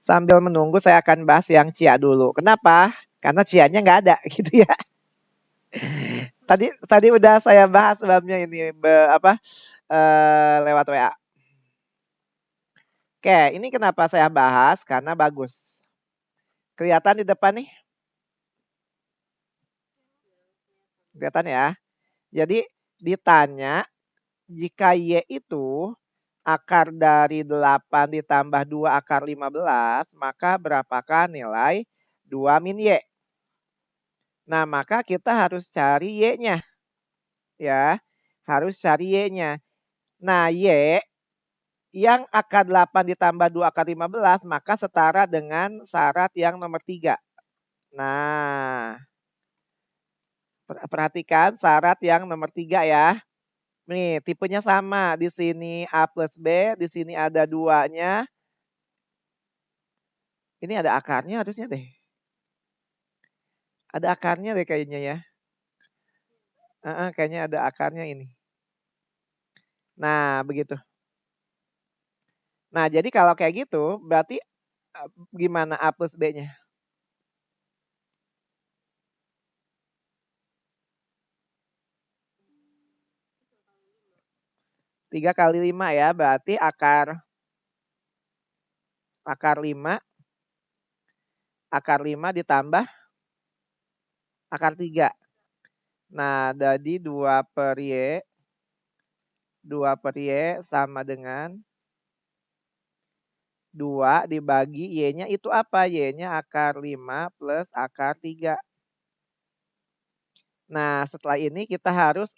Sambil menunggu saya akan bahas yang Cia dulu. Kenapa? Karena Cianya nggak ada gitu ya. Tadi udah saya bahas sebabnya ini lewat WA. Oke, ini kenapa saya bahas? Karena bagus. Kelihatan di depan nih? Kelihatan ya? Jadi ditanya jika Y itu akar dari 8 ditambah 2 akar 15, maka berapakah nilai 2 min Y? Nah, maka kita harus cari Y-nya. Ya, harus cari Y-nya. Nah, Y yang akar 8 ditambah 2 akar 15, maka setara dengan syarat yang nomor 3. Nah, perhatikan syarat yang nomor 3 ya. Nih, tipenya sama. Di sini A plus B, di sini ada 2-nya. Ini ada akarnya harusnya deh. Ada akarnya deh kayaknya ya. Kayaknya ada akarnya ini. Nah, begitu. Nah, jadi kalau kayak gitu, berarti gimana A plus B-nya? 3 kali 5 ya, berarti akar 5 ditambah akar 3. Nah, jadi 2 per Y sama dengan 2 dibagi Y-nya itu apa? Y-nya akar 5 plus akar 3. Nah, setelah ini kita harus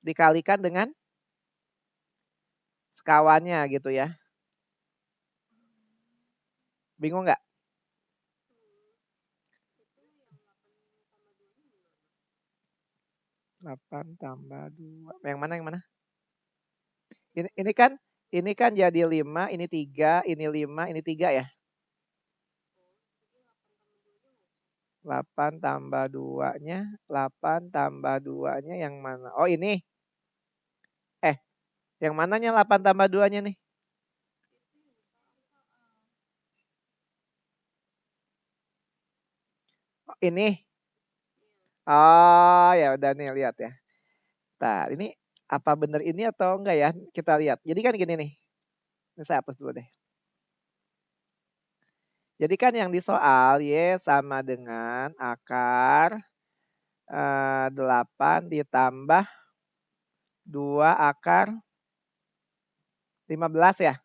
dikalikan dengan sekawannya gitu ya. Bingung nggak? 8 tambah 2. Yang mana? Ini kan jadi 5, ini 3, ini 5, ini 3 ya. 8 tambah 2-nya, 8 tambah 2-nya yang mana? Oh ini. Yang mananya 8 tambah 2-nya nih? Oh, ini. Oh, ya udah nih lihat ya. Nah, ini apa benar ini atau enggak ya? Kita lihat. Jadi kan gini nih. Ini saya hapus dulu deh. Jadi kan yang di soal Y sama dengan akar 8 ditambah 2 akar 15 ya.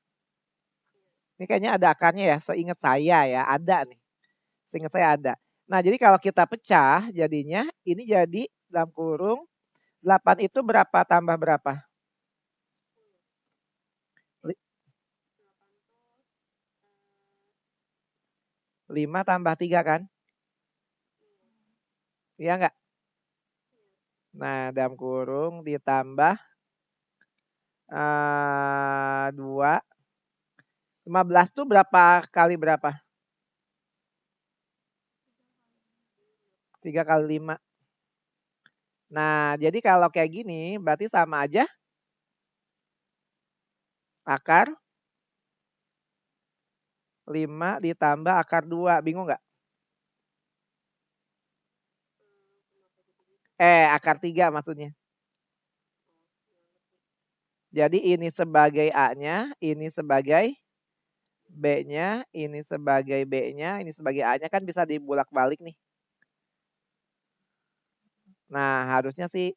Ini kayaknya ada akarnya ya, seingat saya ya, ada nih. Seingat saya ada. Nah, jadi kalau kita pecah jadinya ini jadi dalam kurung 8 itu berapa tambah berapa? 5 tambah 3 kan? Iya enggak? Nah, dalam kurung ditambah 2. 15 itu berapa kali berapa? 3 kali 5. Nah, jadi kalau kayak gini berarti sama aja akar 5 ditambah akar 2. Bingung nggak? Akar 3 maksudnya. Jadi ini sebagai A-nya, ini sebagai B-nya, ini sebagai B-nya, ini sebagai A-nya kan bisa dibulak-balik nih. Nah, harusnya sih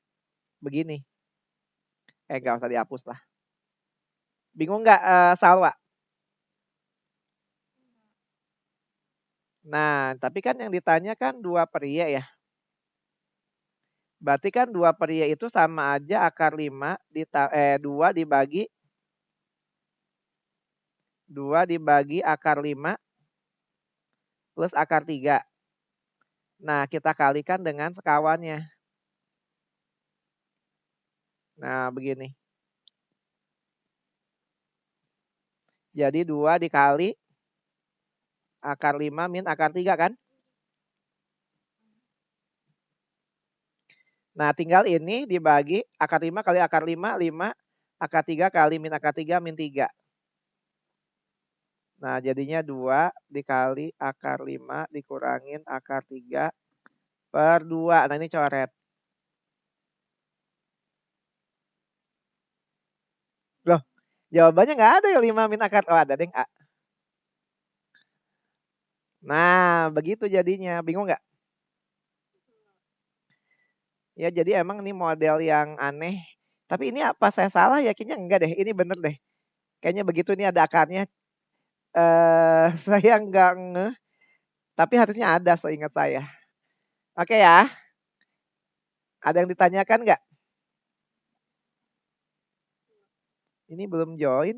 begini. Nggak usah dihapus lah. Bingung nggak Salwa? Nah, tapi kan yang ditanya kan 2 per Y ya. Berarti kan 2 per Y itu sama aja akar 5 2 dibagi 2 dibagi akar 5 plus akar 3. Nah, kita kalikan dengan sekawannya. Nah, begini. Jadi 2 dikali akar 5 min akar 3 kan? Nah, tinggal ini dibagi akar 5 kali akar 5, 5, akar 3 kali min akar 3 min 3. Nah, jadinya 2 dikali akar 5 dikurangin akar 3 per 2. Nah, ini coret. Loh, jawabannya nggak ada ya 5 min akar. Oh, ada deh A. Nah, begitu jadinya. Bingung nggak? Ya, jadi emang ini model yang aneh. Tapi ini apa saya salah ya? Kayaknya enggak deh. Ini bener deh. Kayaknya begitu ini ada akarnya. Saya nggak ngeh. Tapi harusnya ada seingat saya. Oke ya. Ada yang ditanyakan nggak? Ini belum join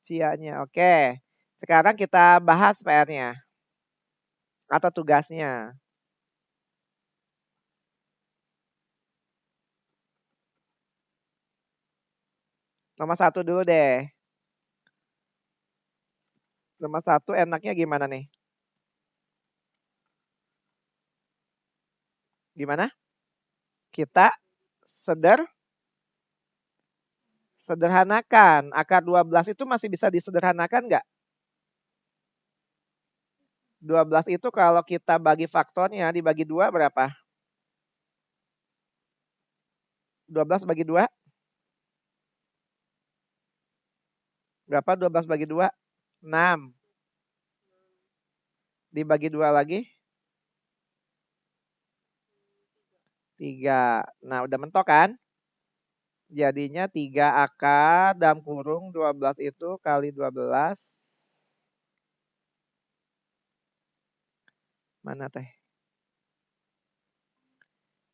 Cianya. Oke. Sekarang kita bahas PR-nya atau tugasnya. Nomor 1 dulu deh. Nomor 1 enaknya gimana nih? Gimana? Kita sederhanakan. Akar 12 itu masih bisa disederhanakan nggak? 12 itu kalau kita bagi faktornya dibagi 2 berapa? 12 bagi 2? Berapa 12 bagi 2? 6. Dibagi 2 lagi? 3. Nah, udah mentok kan? Jadinya 3 akar dalam kurung 12 itu kali 12. Mana teh?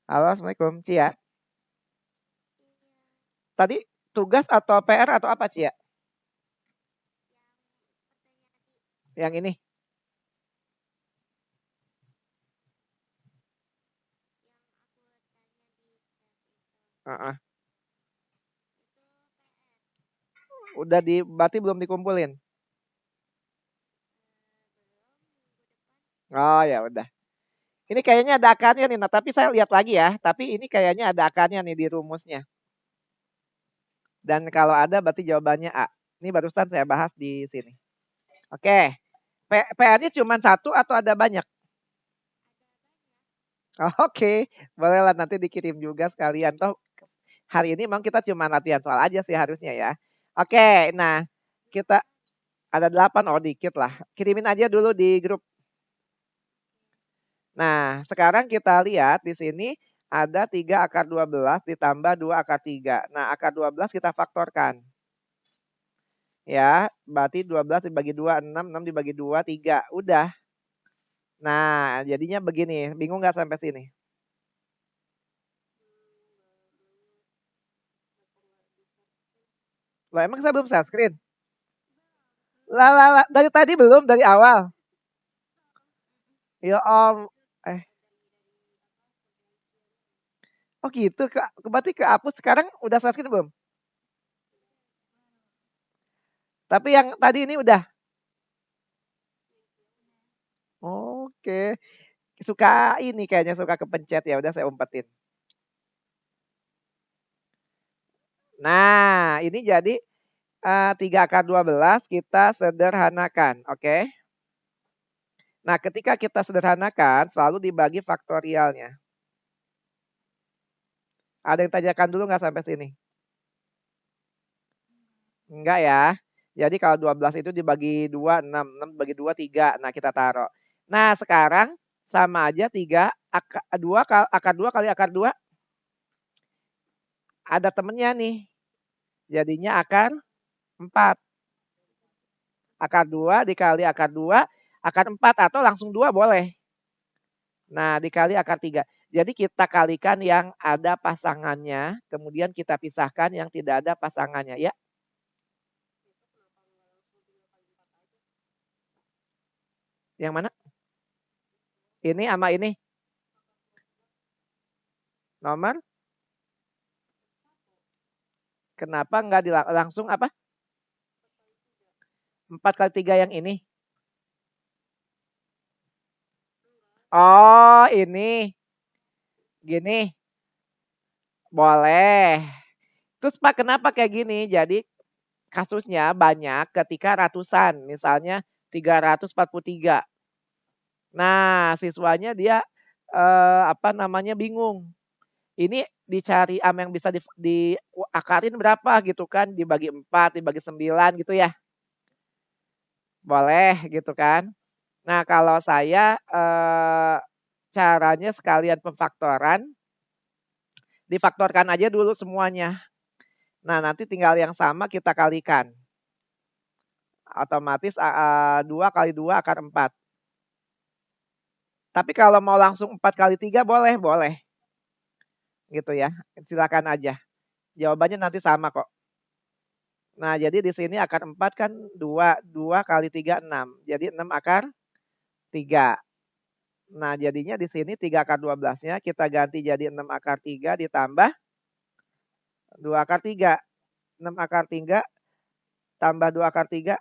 Halo, Assalamualaikum, Cia. Tadi tugas atau PR atau apa, Cia? Yang ini. Udah berarti belum dikumpulin? Oh ya udah. Ini kayaknya ada akarnya nih, nah tapi saya lihat lagi ya. Tapi ini kayaknya ada akarnya nih di rumusnya. Dan kalau ada berarti jawabannya A. Ini barusan saya bahas di sini. Oke. PR-nya cuma 1 atau ada banyak? Oke, bolehlah nanti dikirim juga sekalian. Toh hari ini memang kita cuma latihan soal aja sih harusnya ya. Oke, nah kita ada 8, oh dikit lah. Kirimin aja dulu di grup. Nah, sekarang kita lihat di sini ada 3 akar 12 ditambah 2 akar 3. Nah, akar 12 kita faktorkan. Ya, berarti 12 dibagi 2, 6 dibagi 2, 3. Udah. Nah, jadinya begini. Bingung nggak sampai sini? Loh, emang saya belum share screen? Lah, dari tadi belum, dari awal. Ya om, oh gitu, berarti kehapus sekarang udah share screen belum? Tapi yang tadi ini udah? Oke, suka ini kayaknya suka kepencet ya, udah saya umpetin. Nah, ini jadi 3 akar 12 kita sederhanakan, oke? Nah, ketika kita sederhanakan selalu dibagi faktorialnya. Ada yang tanyakan dulu nggak sampai sini? Enggak ya. Jadi kalau 12 itu dibagi 2, 6. 6 dibagi 2, 3. Nah, kita taruh. Nah, sekarang sama aja 3, akar 2 kali akar 2. Ada temennya nih. Jadinya akar 4. Akar 2 dikali akar 2, akar 4 atau langsung 2 boleh. Nah, dikali akar 3. Jadi kita kalikan yang ada pasangannya, kemudian kita pisahkan yang tidak ada pasangannya ya. Yang mana? Ini sama ini. Nomor? Kenapa enggak langsung apa? 4 kali 3 yang ini. Oh, ini. Gini. Boleh. Terus Pak kenapa kayak gini? Jadi kasusnya banyak ketika ratusan. Misalnya 343. Nah, siswanya dia, bingung. Ini dicari yang bisa diakarin berapa gitu kan, dibagi 4, dibagi 9 gitu ya. Boleh gitu kan. Nah, kalau saya, caranya sekalian pemfaktoran, difaktorkan aja dulu semuanya. Nah, nanti tinggal yang sama kita kalikan. Otomatis 2 kali 2 akar 4. Tapi kalau mau langsung 4 kali 3 boleh, boleh. Gitu ya, silakan aja. Jawabannya nanti sama kok. Nah, jadi di sini akar 4 kan 2, 2 kali 3 6. Jadi 6 akar 3. Nah, jadinya di sini 3 akar 12-nya kita ganti jadi 6 akar 3 ditambah 2 akar 3. 6 akar 3 tambah 2 akar 3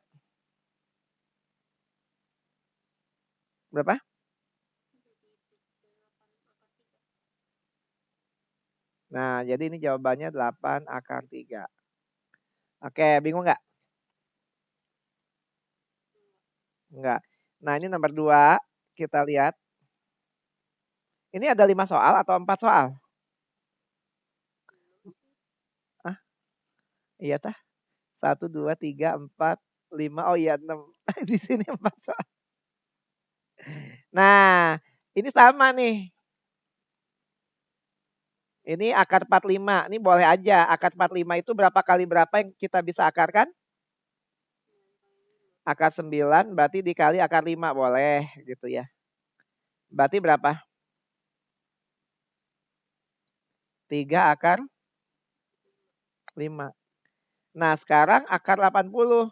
berapa? Nah, jadi ini jawabannya 8 akar 3. Oke, bingung nggak? Enggak. Nah, ini nomor 2, kita lihat. Ini ada 5 soal atau 4 soal? Ah, iya tah? 1, 2, 3, 4, 5, oh iya 6. Di sini 4 soal. Nah, ini sama nih. Ini akar 45, ini boleh aja. Akar 45 itu berapa kali berapa yang kita bisa akarkan? Akar 9 berarti dikali akar 5 boleh gitu ya. Berarti berapa? 3 akar 5. Nah, sekarang akar 80.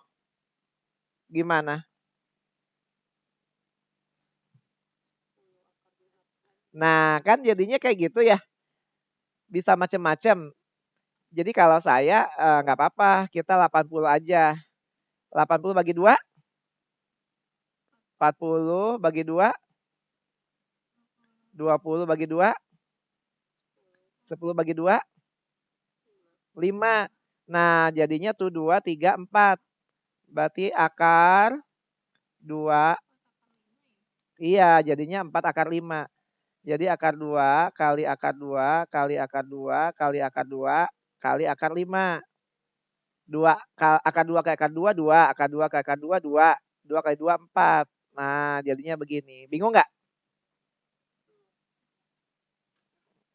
Gimana? Nah, kan jadinya kayak gitu ya. Bisa macam-macam. Jadi kalau saya nggak apa-apa, kita 80 aja. 80 bagi 2, 40 bagi 2, 20 bagi 2, 10 bagi 2, 5. Nah, jadinya tuh 2, 3, 4. Berarti akar 2. Iya, jadinya 4 akar 5. Jadi akar 2 kali akar 2 kali akar 2 kali akar 2 kali akar 5. 2 akar 2 kali akar 2, 2. Akar 2 kali akar 2, 2. 2 kali 2, 4. Nah, jadinya begini. Bingung nggak?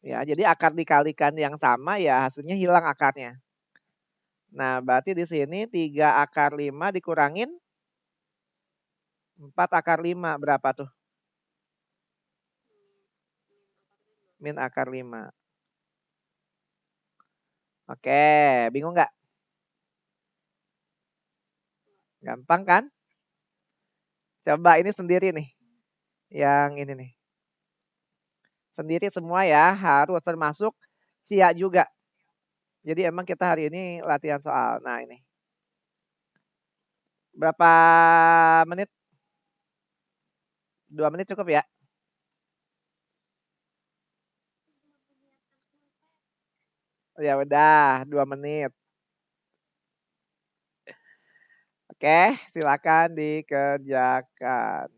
Ya, jadi akar dikalikan yang sama ya hasilnya hilang akarnya. Nah, berarti di sini 3 akar 5 dikurangin 4 akar 5 berapa tuh? Min akar 5. Oke, bingung nggak? Gampang kan? Coba ini sendiri nih. Yang ini nih. Sendiri semua ya, harus termasuk Cia juga. Jadi emang kita hari ini latihan soal. Nah, ini. Berapa menit? 2 menit cukup ya? Ya udah, 2 menit. Oke, silakan dikerjakan.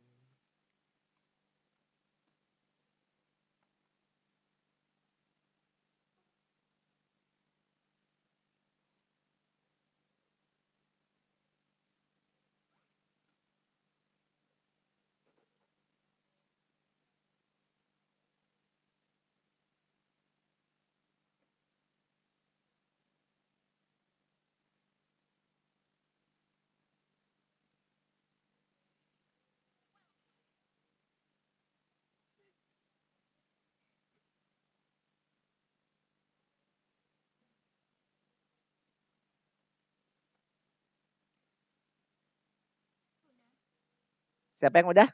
Siapa yang udah?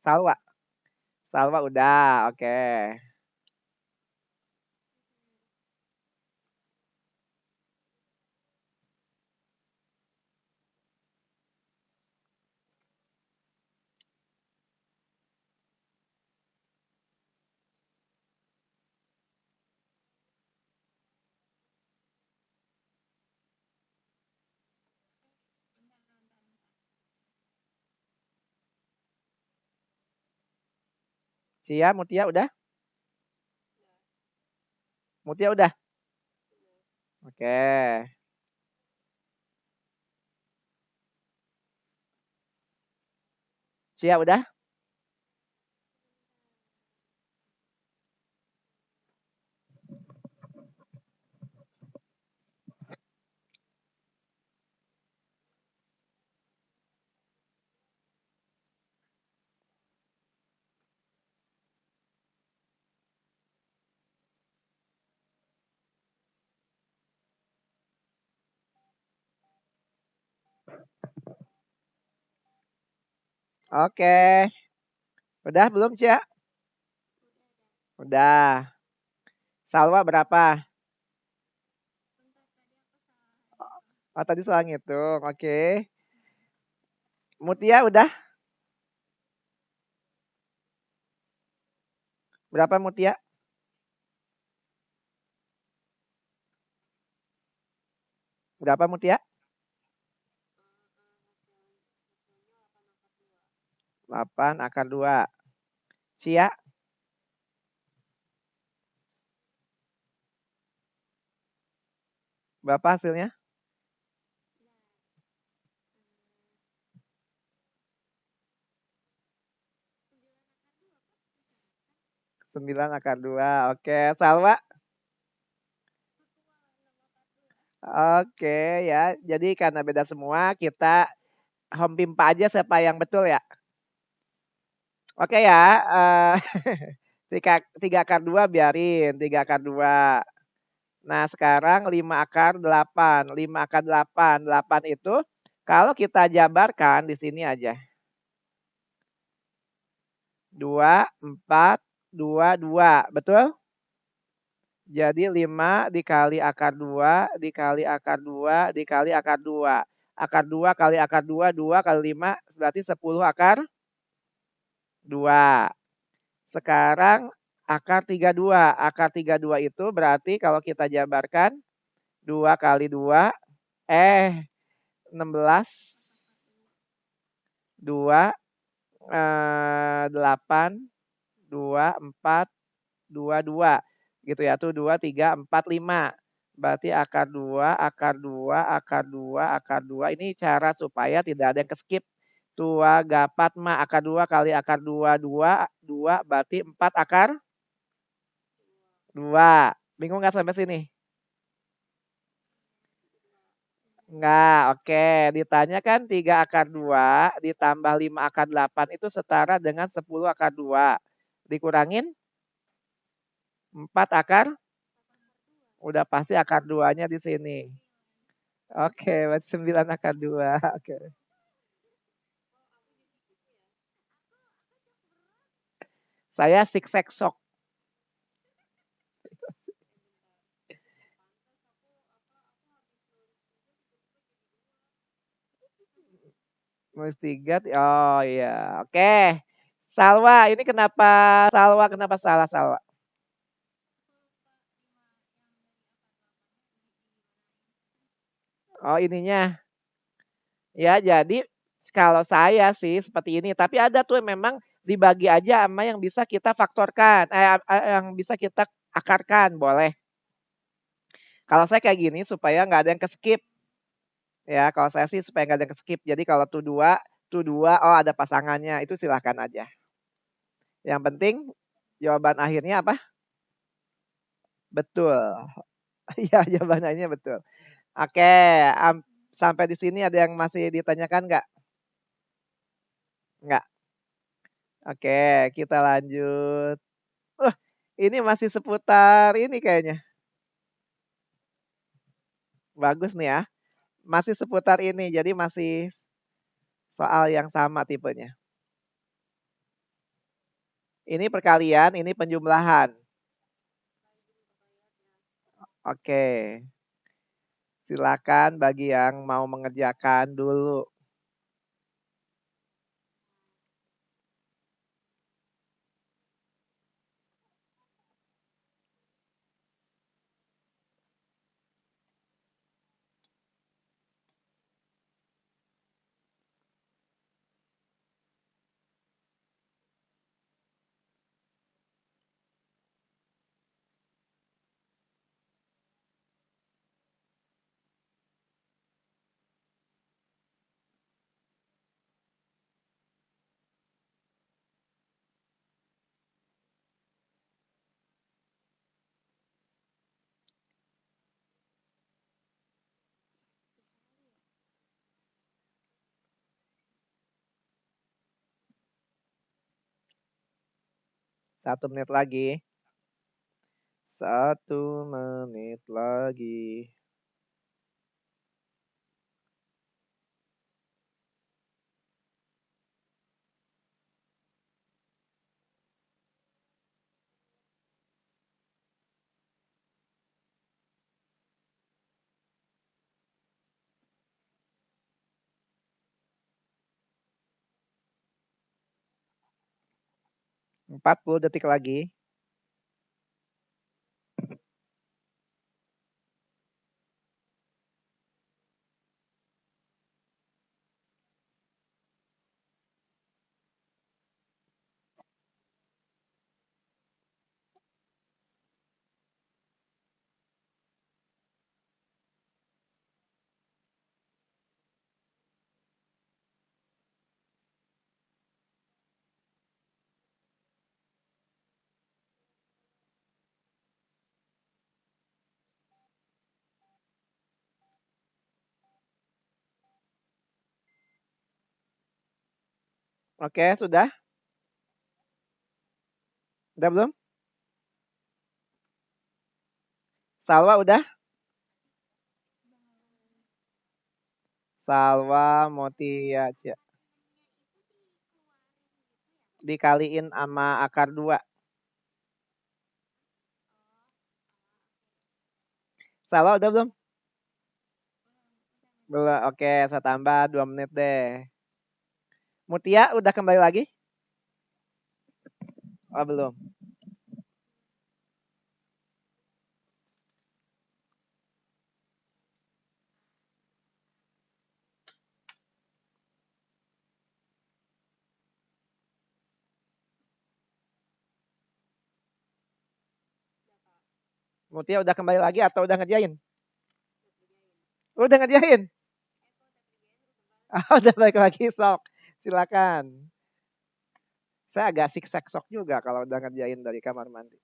Salwa. Salwa udah, oke. Cia, Mutia udah? Mutia udah? Oke. Cia udah? Oke. Udah belum, Cia? Udah. Salwa berapa? Oh, tadi salah ngitung. Oke. Mutia udah? Berapa Mutia? Berapa Mutia? 8 akar 2. Cia? Berapa hasilnya? 9 akar 2. Oke. Salwa? Oke ya. Jadi karena beda semua, kita home pimpa aja siapa yang betul ya. Oke ya. 3 akar 2 biarin. 3 akar 2. Nah sekarang 5 akar 8. 5 akar 8. 8 itu kalau kita jabarkan di sini aja. 2, 4, 2, 2. Betul? Jadi 5 dikali akar 2, dikali akar 2, dikali akar 2. Akar 2 kali akar 2, 2 kali 5 berarti 10 akar 2. Sekarang akar 32. Akar 32 itu berarti kalau kita jabarkan 2 kali 2, 16, 2, 8, 2, 4, 2, 2. Gitu ya, tuh 2, 3, 4, 5. Berarti akar 2, akar 2, akar 2, akar 2. Ini cara supaya tidak ada yang ke-skip. Tua gapat ma akar 2 kali akar 2, 2, 2 berarti 4 akar 2. Bingung nggak sampai sini? Enggak, oke. Ditanya kan 3 akar 2 ditambah 5 akar 8 itu setara dengan 10 akar 2. Dikurangin 4 akar, udah pasti akar 2-nya di sini. Oke, berarti 9 akar 2. Oke. Saya zigzag shock. Minus 3. Oh iya. Oke. Salwa, ini kenapa salah Salwa? Oh ininya. Ya jadi kalau saya sih seperti ini. Tapi ada tuh yang memang dibagi aja sama yang bisa kita faktorkan. Yang bisa kita akarkan. Boleh. Kalau saya kayak gini supaya nggak ada yang ke-skip. Ya, kalau saya sih supaya nggak ada yang ke-skip. Jadi kalau tuh dua, oh ada pasangannya. Itu silahkan aja. Yang penting jawaban akhirnya apa? Betul. Iya, jawabannya betul. Oke, sampai di sini ada yang masih ditanyakan nggak? Nggak. Oke, kita lanjut. Ini masih seputar ini kayaknya. Bagus nih ya. Masih seputar ini, jadi masih soal yang sama tipenya. Ini perkalian, ini penjumlahan. Oke. Silakan bagi yang mau mengerjakan dulu. 1 menit lagi. 1 menit lagi. Empat puluh detik lagi. Oke, sudah? Udah belum? Salwa udah? Salwa, Motia, dikaliin sama akar 2. Salwa udah belum? Belum. Oke, saya tambah 2 menit deh. Mutia udah kembali lagi? Oh, belum. Mutia udah kembali lagi atau udah ngerjain? Udah ngerjain? Oh, udah balik lagi, sok. Silakan. Saya agak siksek sok juga kalau udah ngerjain dari kamar mandi.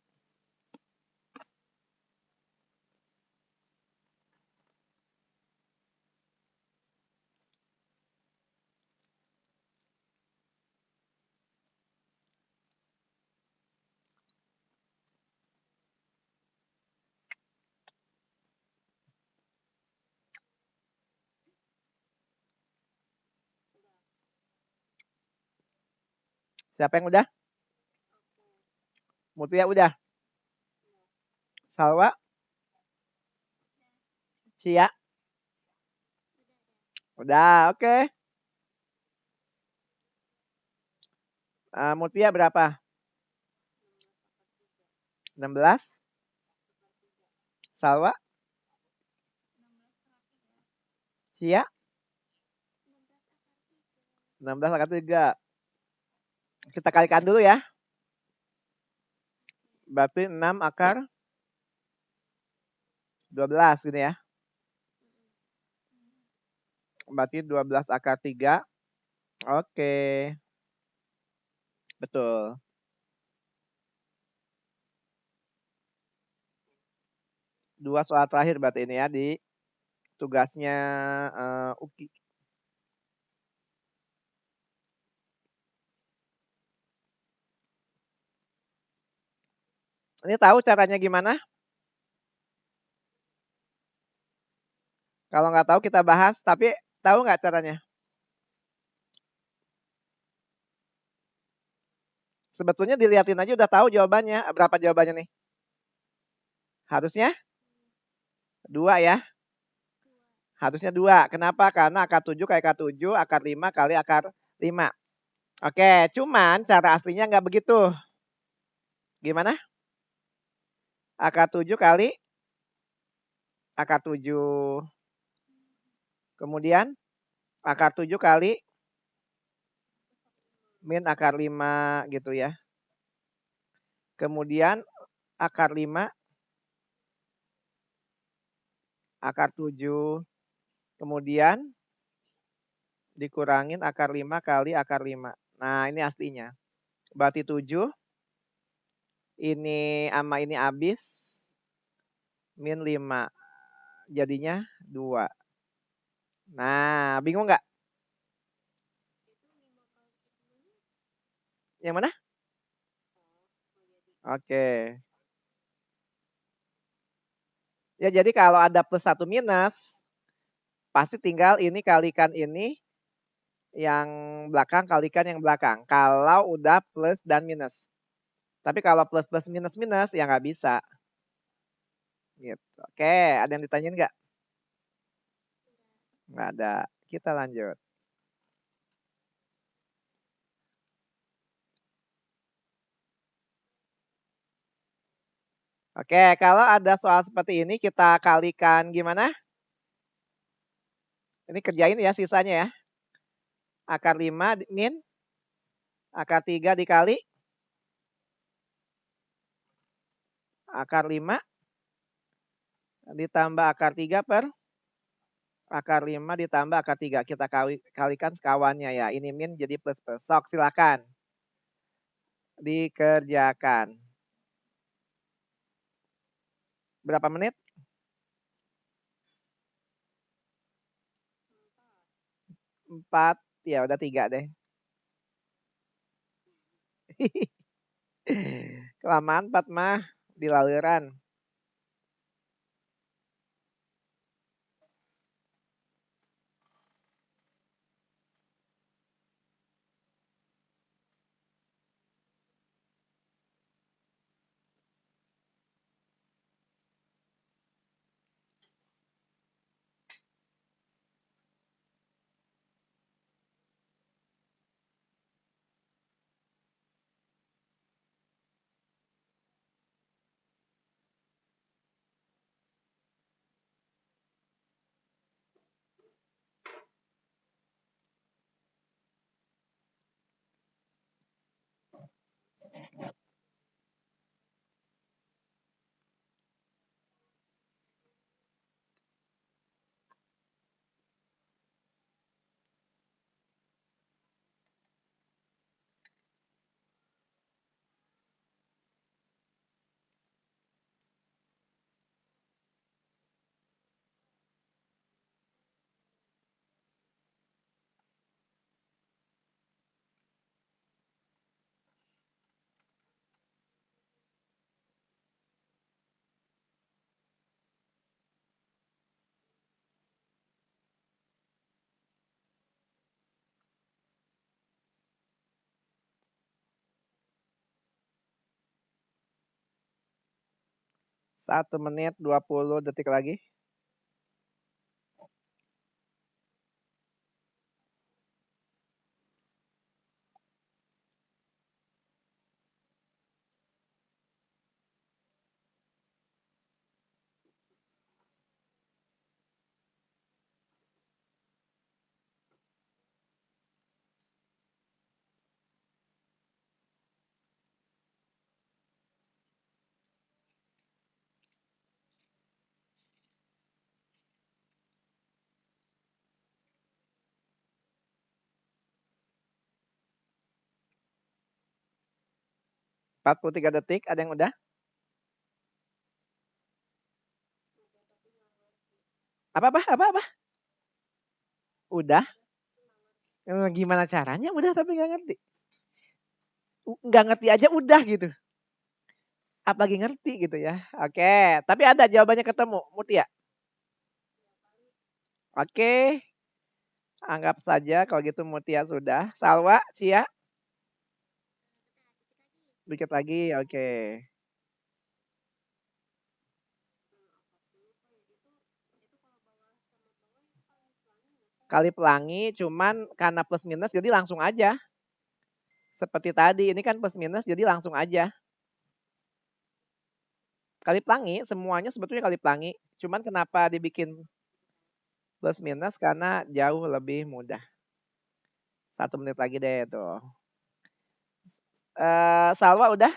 Siapa yang udah? Mutia udah. Salwa? Cia? Udah, oke. Mutia berapa? 16? Salwa? Cia? 16 akar 3. Kita kalikan dulu ya. Berarti 6 akar 12 gini ya. Berarti 12 akar 3. Oke. Betul. Dua soal terakhir berarti ini ya di tugasnya Uki. Ini tahu caranya gimana? Kalau nggak tahu kita bahas, tapi tahu nggak caranya? Sebetulnya dilihatin aja udah tahu jawabannya. Berapa jawabannya nih? Harusnya 2 ya. Harusnya 2. Kenapa? Karena akar 7 kali akar 7, akar 5 kali akar 5. Oke, cuman cara aslinya nggak begitu. Gimana? Akar 7 kali akar 7. Kemudian akar 7 kali min akar 5 gitu ya. Kemudian akar 5 akar 7. Kemudian dikurangin akar 5 kali akar 5. Nah, ini aslinya. Berarti 7. Ini sama ini habis. Min 5. Jadinya 2. Nah, bingung nggak? Yang mana? Oke. Ya jadi kalau ada plus satu minus, pasti tinggal ini kalikan ini, yang belakang kalikan yang belakang. Kalau udah plus dan minus. Tapi kalau plus plus minus minus ya nggak bisa. Gitu. Oke, ada yang ditanyain nggak? Nggak ada. Kita lanjut. Oke, kalau ada soal seperti ini kita kalikan gimana? Ini kerjain ya sisanya ya. Akar 5 min akar 3 dikali akar 5 ditambah akar 3 per akar 5 ditambah akar 3. Kita kalikan sekawannya ya. Ini min jadi plus plus. Sok silakan. Dikerjakan. Berapa menit? 4. Ya udah 3 deh. Kelamaan 4 mah dilaliran. Satu menit 20 detik lagi. Empat puluh tiga detik. Ada yang udah? Apa? Udah? Gimana caranya? Udah tapi nggak ngerti. Nggak ngerti aja udah gitu. Apalagi ngerti gitu ya. Oke, tapi ada jawabannya ketemu, Mutia. Oke, anggap saja kalau gitu Mutia sudah. Salwa, Cia, dikit lagi. Oke. Kali pelangi cuman karena plus minus jadi langsung aja. Seperti tadi, ini kan plus minus jadi langsung aja. Kali pelangi, semuanya sebetulnya kali pelangi. Cuman kenapa dibikin plus minus karena jauh lebih mudah. 1 menit lagi deh tuh. Salwa udah?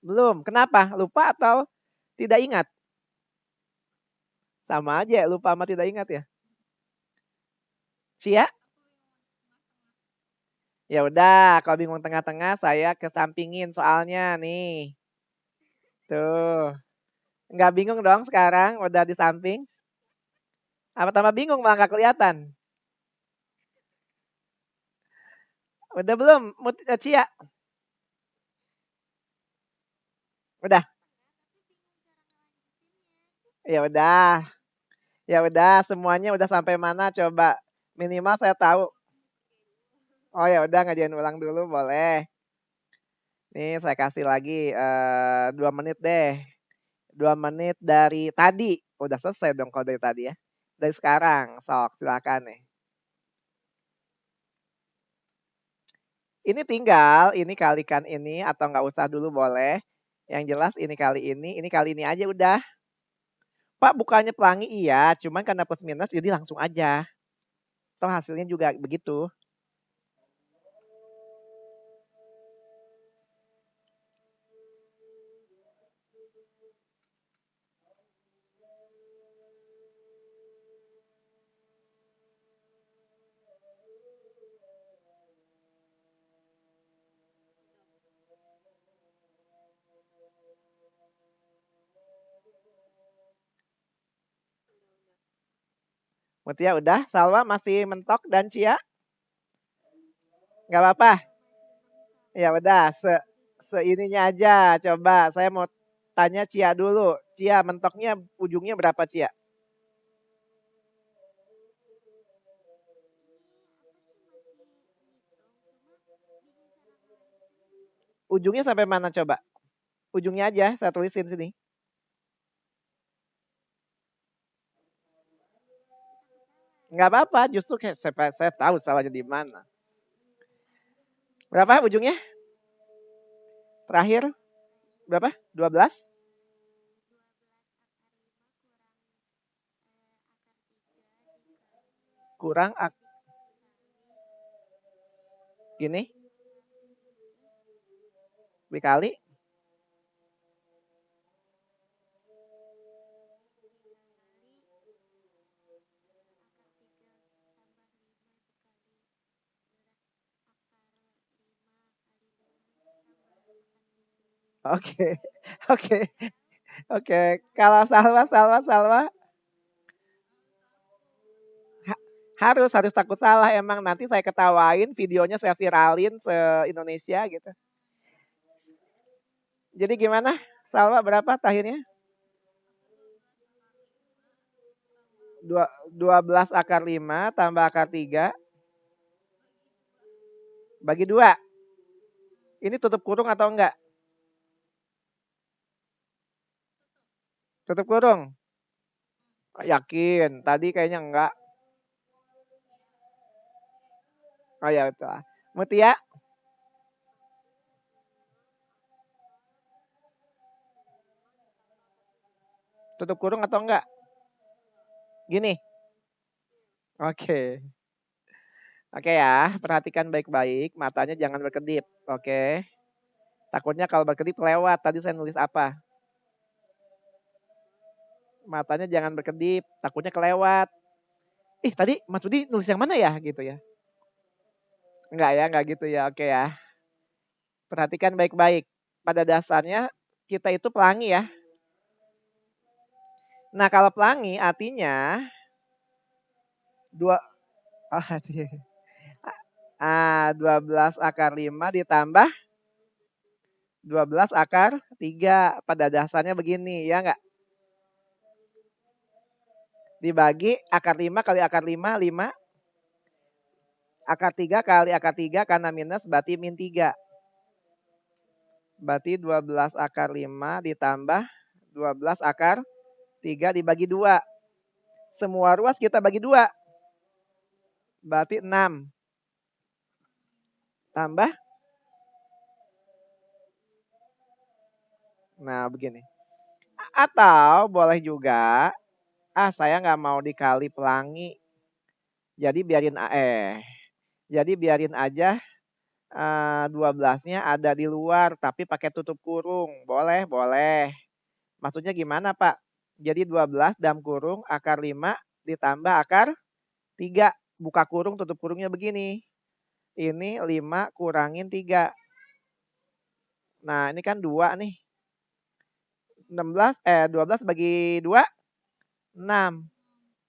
Belum. Kenapa? Lupa atau tidak ingat? Sama aja, lupa sama tidak ingat ya. Cia? Ya udah, kalau bingung tengah-tengah saya kesampingin soalnya nih. Tuh. Nggak bingung dong sekarang, udah di samping. Apa tambah bingung malah nggak kelihatan? Udah belum, Cia? Udah. Ya udah. Ya udah, semuanya udah sampai mana coba? Minimal saya tahu. Oh ya udah ngajain ulang dulu boleh. Nih saya kasih lagi 2 menit deh. 2 menit dari tadi. Udah selesai dong kalau dari tadi ya. Dari sekarang, sok silakan nih. Ini tinggal, ini kalikan ini atau nggak usah dulu boleh. Yang jelas ini kali ini aja udah. Pak bukannya pelangi iya, cuman karena plus minus jadi langsung aja. Toh hasilnya juga begitu. Mutia udah, Salwa masih mentok dan Cia nggak apa-apa. Ya udah, seininya aja. Coba saya mau tanya Cia dulu. Cia mentoknya ujungnya berapa Cia? Ujungnya sampai mana coba? Ujungnya aja saya tulisin sini. Nggak apa-apa, justru saya tahu salahnya di mana. Berapa ujungnya? Terakhir berapa? 12? Kurang gini dikali. Oke. Oke. Oke. Kalau Salwa harus takut salah emang nanti saya ketawain, videonya saya viralin se-Indonesia gitu. Jadi gimana? Salwa berapa akhirnya? 12 akar 5 tambah akar 3 bagi 2. Ini tutup kurung atau enggak? Tutup kurung. Yakin. Tadi kayaknya enggak. Oh ya betul. Mutia, tutup kurung atau enggak? Gini. Oke. Oke ya, perhatikan baik-baik, matanya jangan berkedip. Oke. Takutnya kalau berkedip lewat. Tadi saya nulis apa? Matanya jangan berkedip, takutnya kelewat. Tadi Mas Budi nulis yang mana ya gitu ya? Enggak ya, enggak gitu ya. Oke ya. Perhatikan baik-baik. Pada dasarnya kita itu pelangi ya. Nah, kalau pelangi artinya dua oh, 12 akar 5 ditambah 12 akar 3. Pada dasarnya begini, ya enggak? Dibagi akar 5 kali akar 5, 5. Akar 3 kali akar 3 karena minus berarti min 3. Berarti 12 akar 5 ditambah 12 akar 3 dibagi 2. Semua ruas kita bagi 2. Berarti 6. Tambah. Nah begini. Atau boleh juga. Saya nggak mau dikali pelangi. Jadi biarin aja 12-nya ada di luar. Tapi pakai tutup kurung. Boleh, boleh. Maksudnya gimana Pak? Jadi 12 dalam kurung akar 5 ditambah akar 3. Buka kurung tutup kurungnya begini. Ini 5 kurangin 3. Nah ini kan 2 nih. 12 bagi 2, 6.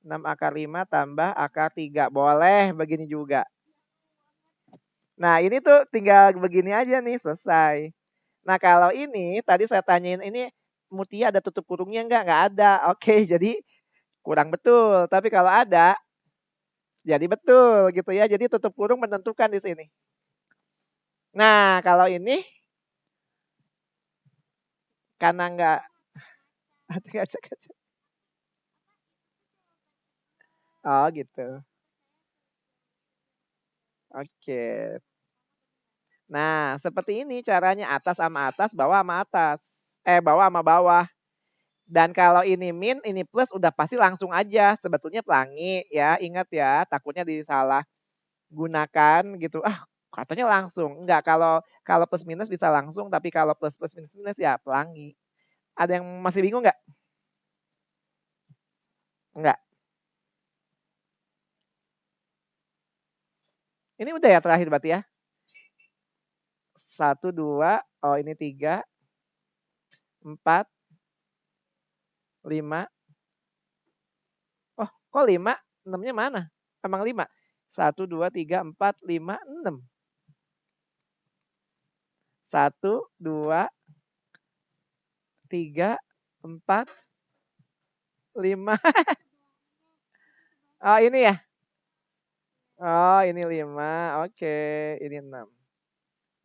6 akar 5 tambah akar 3. Boleh begini juga. Nah ini tuh tinggal begini aja nih selesai. Nah, kalau ini tadi saya tanyain ini Mutia ada tutup kurungnya enggak? Enggak ada. Oke, jadi kurang betul. Tapi kalau ada, jadi betul gitu ya. Jadi tutup kurung menentukan di sini. Nah, kalau ini karena enggak Oh, gitu. Oke. Nah, seperti ini caranya atas sama atas, bawah sama atas. Bawah sama bawah. Dan kalau ini min, ini plus udah pasti langsung aja. Sebetulnya pelangi ya, ingat ya, takutnya disalah gunakan gitu. Ah, katanya langsung. Enggak, kalau plus minus bisa langsung, tapi kalau plus plus minus minus ya pelangi. Ada yang masih bingung nggak? Enggak. Ini udah ya terakhir berarti ya. 1, 2, oh ini 3, 4, 5. Oh, kok 5? 6-nya mana? Emang 5? 1, 2, 3, 4, 5, 6. 1, 2, 3, 4, 5. Oh, ini ya? Oh, ini 5. Oke, ini 6.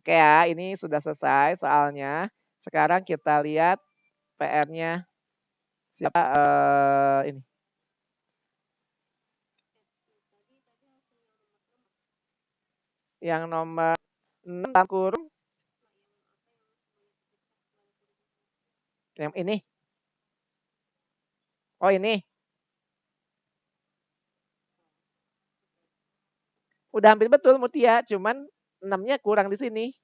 Oke ya, ini sudah selesai soalnya. Sekarang kita lihat PR-nya siapa ini. Yang nomor 6 dalam kurung. Yang ini. Oh, ini. Udah hampir betul Mutia, cuman 6-nya kurang di sini.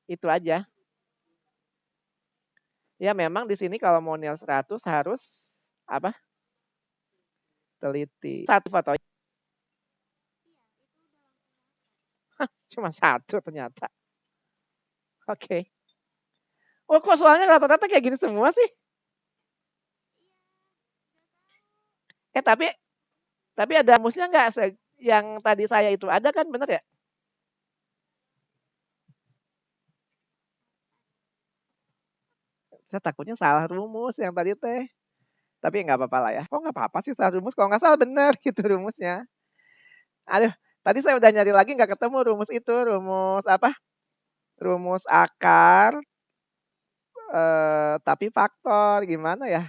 Itu aja. Ya memang di sini kalau mau nilai 100 harus apa? Teliti. Satu foto. Cuma satu ternyata. Oke. Oh, kok soalnya rata-rata kayak gini semua sih? Tapi ada rumusnya nggak? Yang tadi saya itu ada kan, bener ya? Saya takutnya salah rumus yang tadi teh. Tapi nggak apa-apa lah ya. Kok nggak apa-apa sih salah rumus? Kalau nggak salah bener gitu rumusnya. Aduh, tadi saya udah nyari lagi nggak ketemu rumus itu. Rumus apa? Rumus akar, tapi faktor. Gimana ya?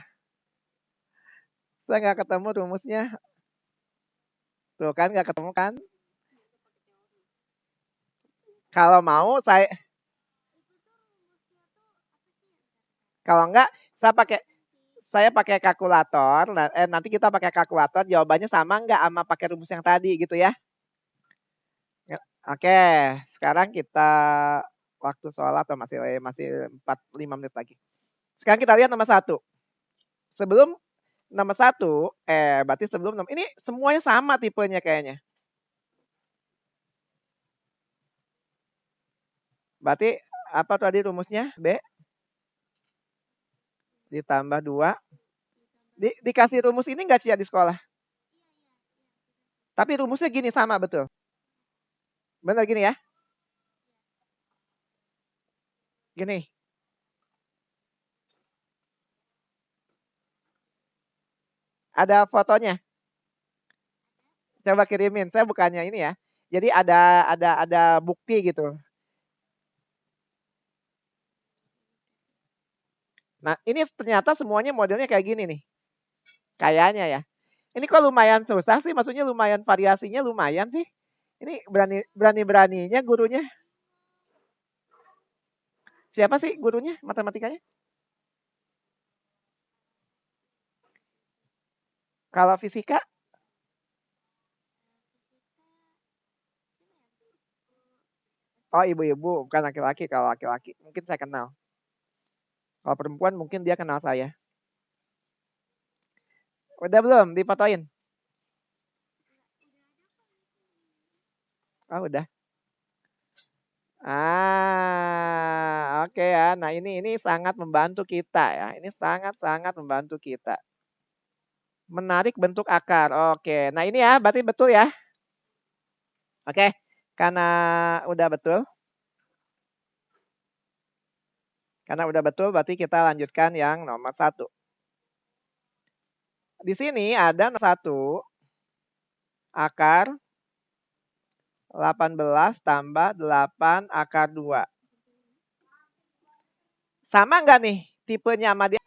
Saya nggak ketemu rumusnya. Tuh kan nggak ketemu kan? Kalau mau kalau enggak saya pakai kalkulator. Nanti kita pakai kalkulator. Jawabannya sama nggak sama pakai rumus yang tadi gitu ya? Oke, sekarang kita waktu sholat atau masih 45 menit lagi. Sekarang kita lihat nomor 1. Sebelum nomor 1, berarti sebelum ini semuanya sama tipenya kayaknya. Berarti apa tadi rumusnya? B ditambah 2. Dikasih rumus ini enggak Cia di sekolah? Tapi rumusnya gini sama betul. Benar gini ya? Gini. Ada fotonya. Coba kirimin. Saya bukannya ini ya. Jadi ada bukti gitu. Nah, ini ternyata semuanya modelnya kayak gini nih. Kayaknya ya. Ini kok lumayan susah sih, maksudnya lumayan variasinya lumayan sih. Ini beraninya gurunya. Siapa sih gurunya matematikanya? Kalau fisika? Oh, ibu-ibu, bukan laki-laki. Kalau laki-laki mungkin saya kenal. Kalau perempuan mungkin dia kenal saya. Udah belum difotoin? Oh, udah. Oke ya. Nah, ini sangat membantu kita ya. Ini sangat-sangat membantu kita. Menarik bentuk akar. Oke. Nah, ini ya, berarti betul ya. Oke. Karena udah betul. Karena udah betul berarti kita lanjutkan yang nomor 1. Di sini ada 1 akar 18 tambah 8 akar 2. Sama nggak nih tipenya sama dia?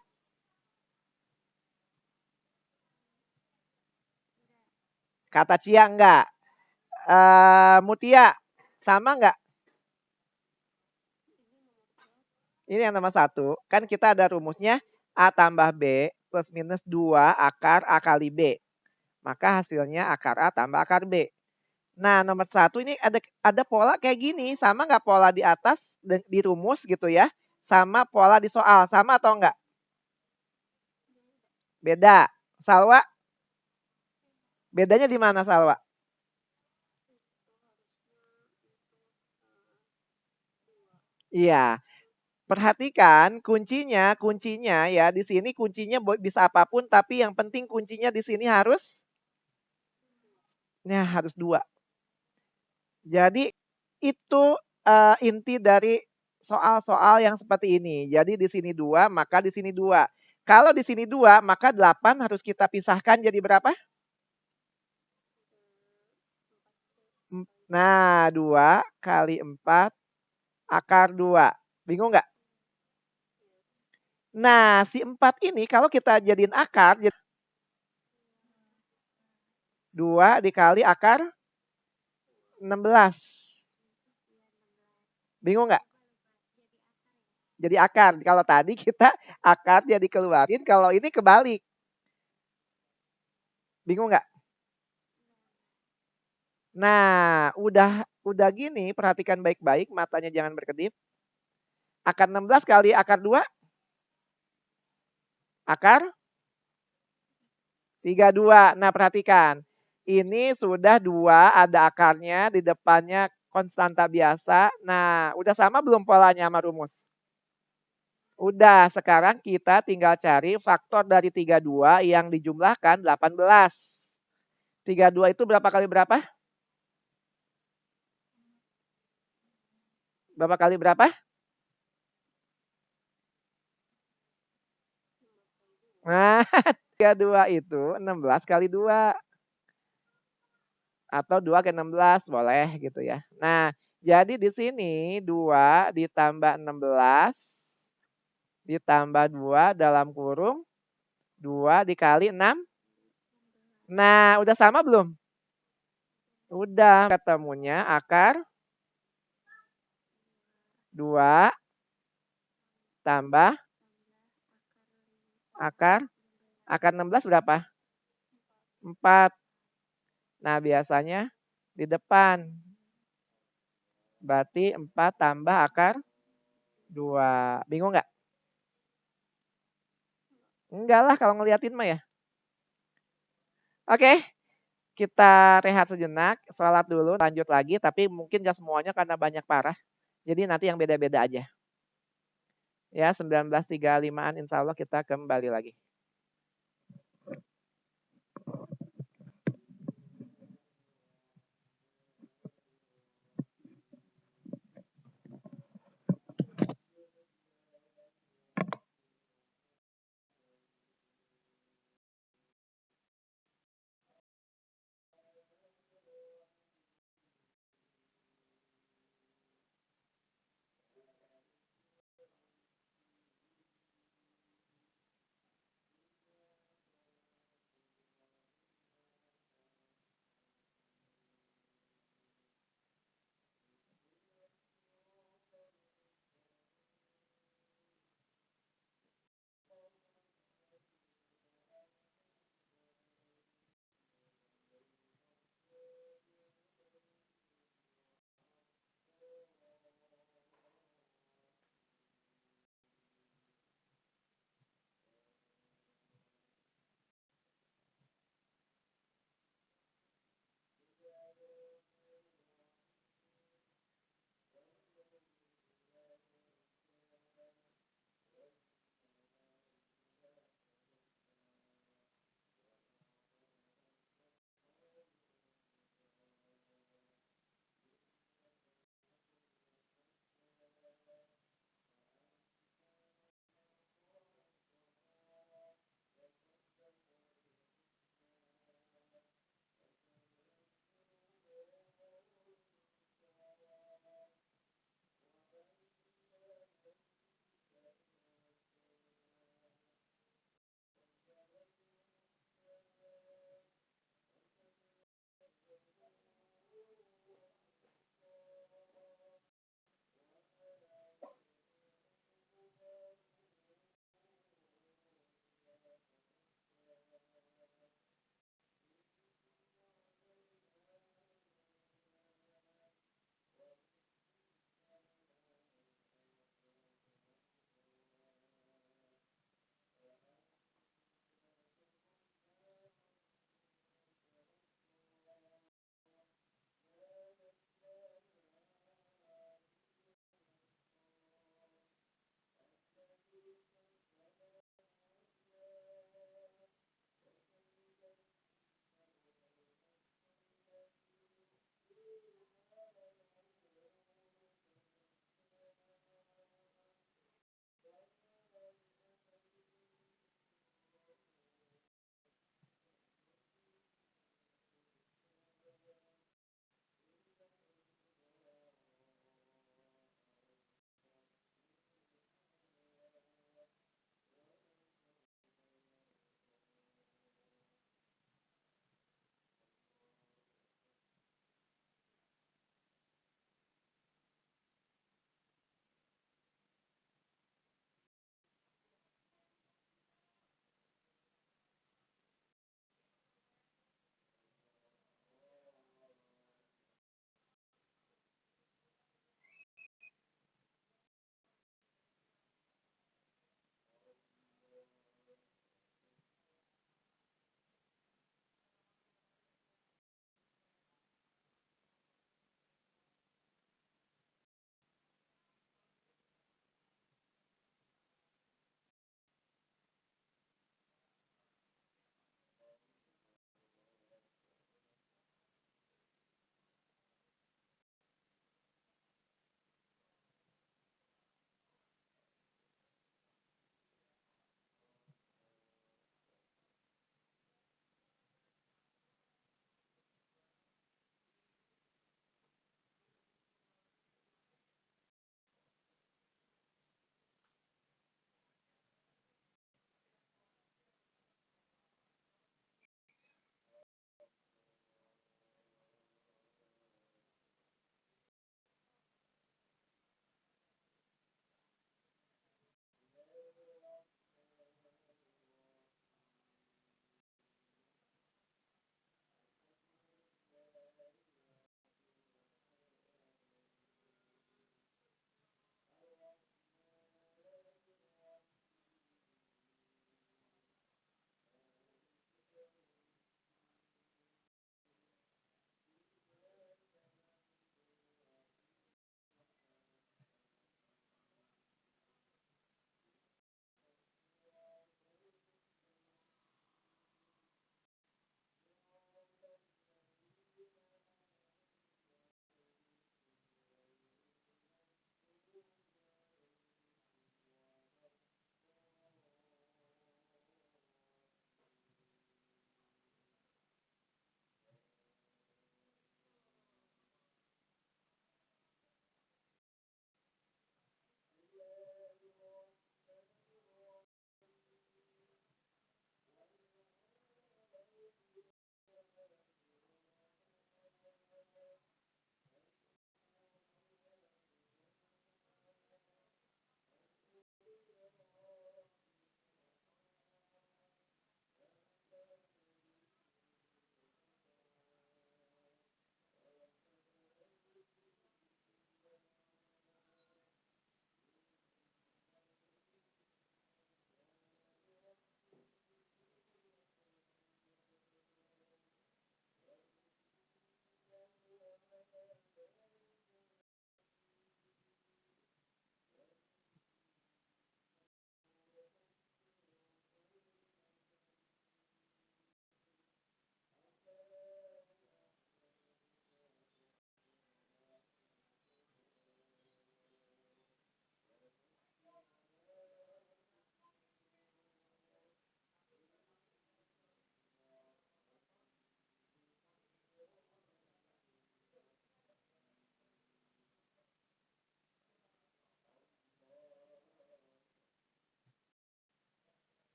Kata Cia enggak. Mutia, sama nggak? Ini yang nomor 1. Kan kita ada rumusnya A tambah B plus minus 2 akar A kali B. Maka hasilnya akar A tambah akar B. Nah, nomor 1 ini ada pola kayak gini. Sama nggak pola di atas di rumus gitu ya? Sama pola di soal. Sama atau enggak? Beda. Salwa? Bedanya di mana, Salwa? Iya. Perhatikan kuncinya ya di sini kuncinya bisa apapun tapi yang penting kuncinya di sini harus 2. Jadi itu inti dari soal-soal yang seperti ini. Jadi di sini 2 maka di sini 2. Kalau di sini 2 maka 8 harus kita pisahkan jadi berapa? Nah, 2 kali 4 akar 2. Bingung nggak? Nah, si 4 ini kalau kita jadiin akar, 2 dikali akar 16. Bingung nggak? Jadi akar. Kalau tadi kita akarnya dikeluarin, kalau ini kebalik. Bingung nggak? Nah, udah gini, perhatikan baik-baik, matanya jangan berkedip. Akar 16 kali akar 2, akar 32. Nah, perhatikan. Ini sudah 2, ada akarnya, di depannya konstanta biasa. Nah, udah sama belum polanya sama rumus? Udah, sekarang kita tinggal cari faktor dari 32 yang dijumlahkan 18. 32 itu berapa kali berapa? Berapa kali berapa? Nah, 32 itu 16 kali 2. Atau 2 ke 16 boleh gitu ya. Nah, jadi di sini 2 ditambah 16 ditambah 2 dalam kurung 2 dikali 6. Nah, udah sama belum? Udah, ketemunya akar 2 tambah akar 16 berapa? 4. Nah, biasanya di depan. Berarti 4 tambah akar 2. Bingung nggak? Enggak lah kalau ngeliatin mah ya. Oke, kita rehat sejenak, sholat dulu, lanjut lagi. Tapi mungkin gak semuanya karena banyak parah. Jadi nanti yang beda-beda aja. Ya, 19.35-an insya Allah kita kembali lagi.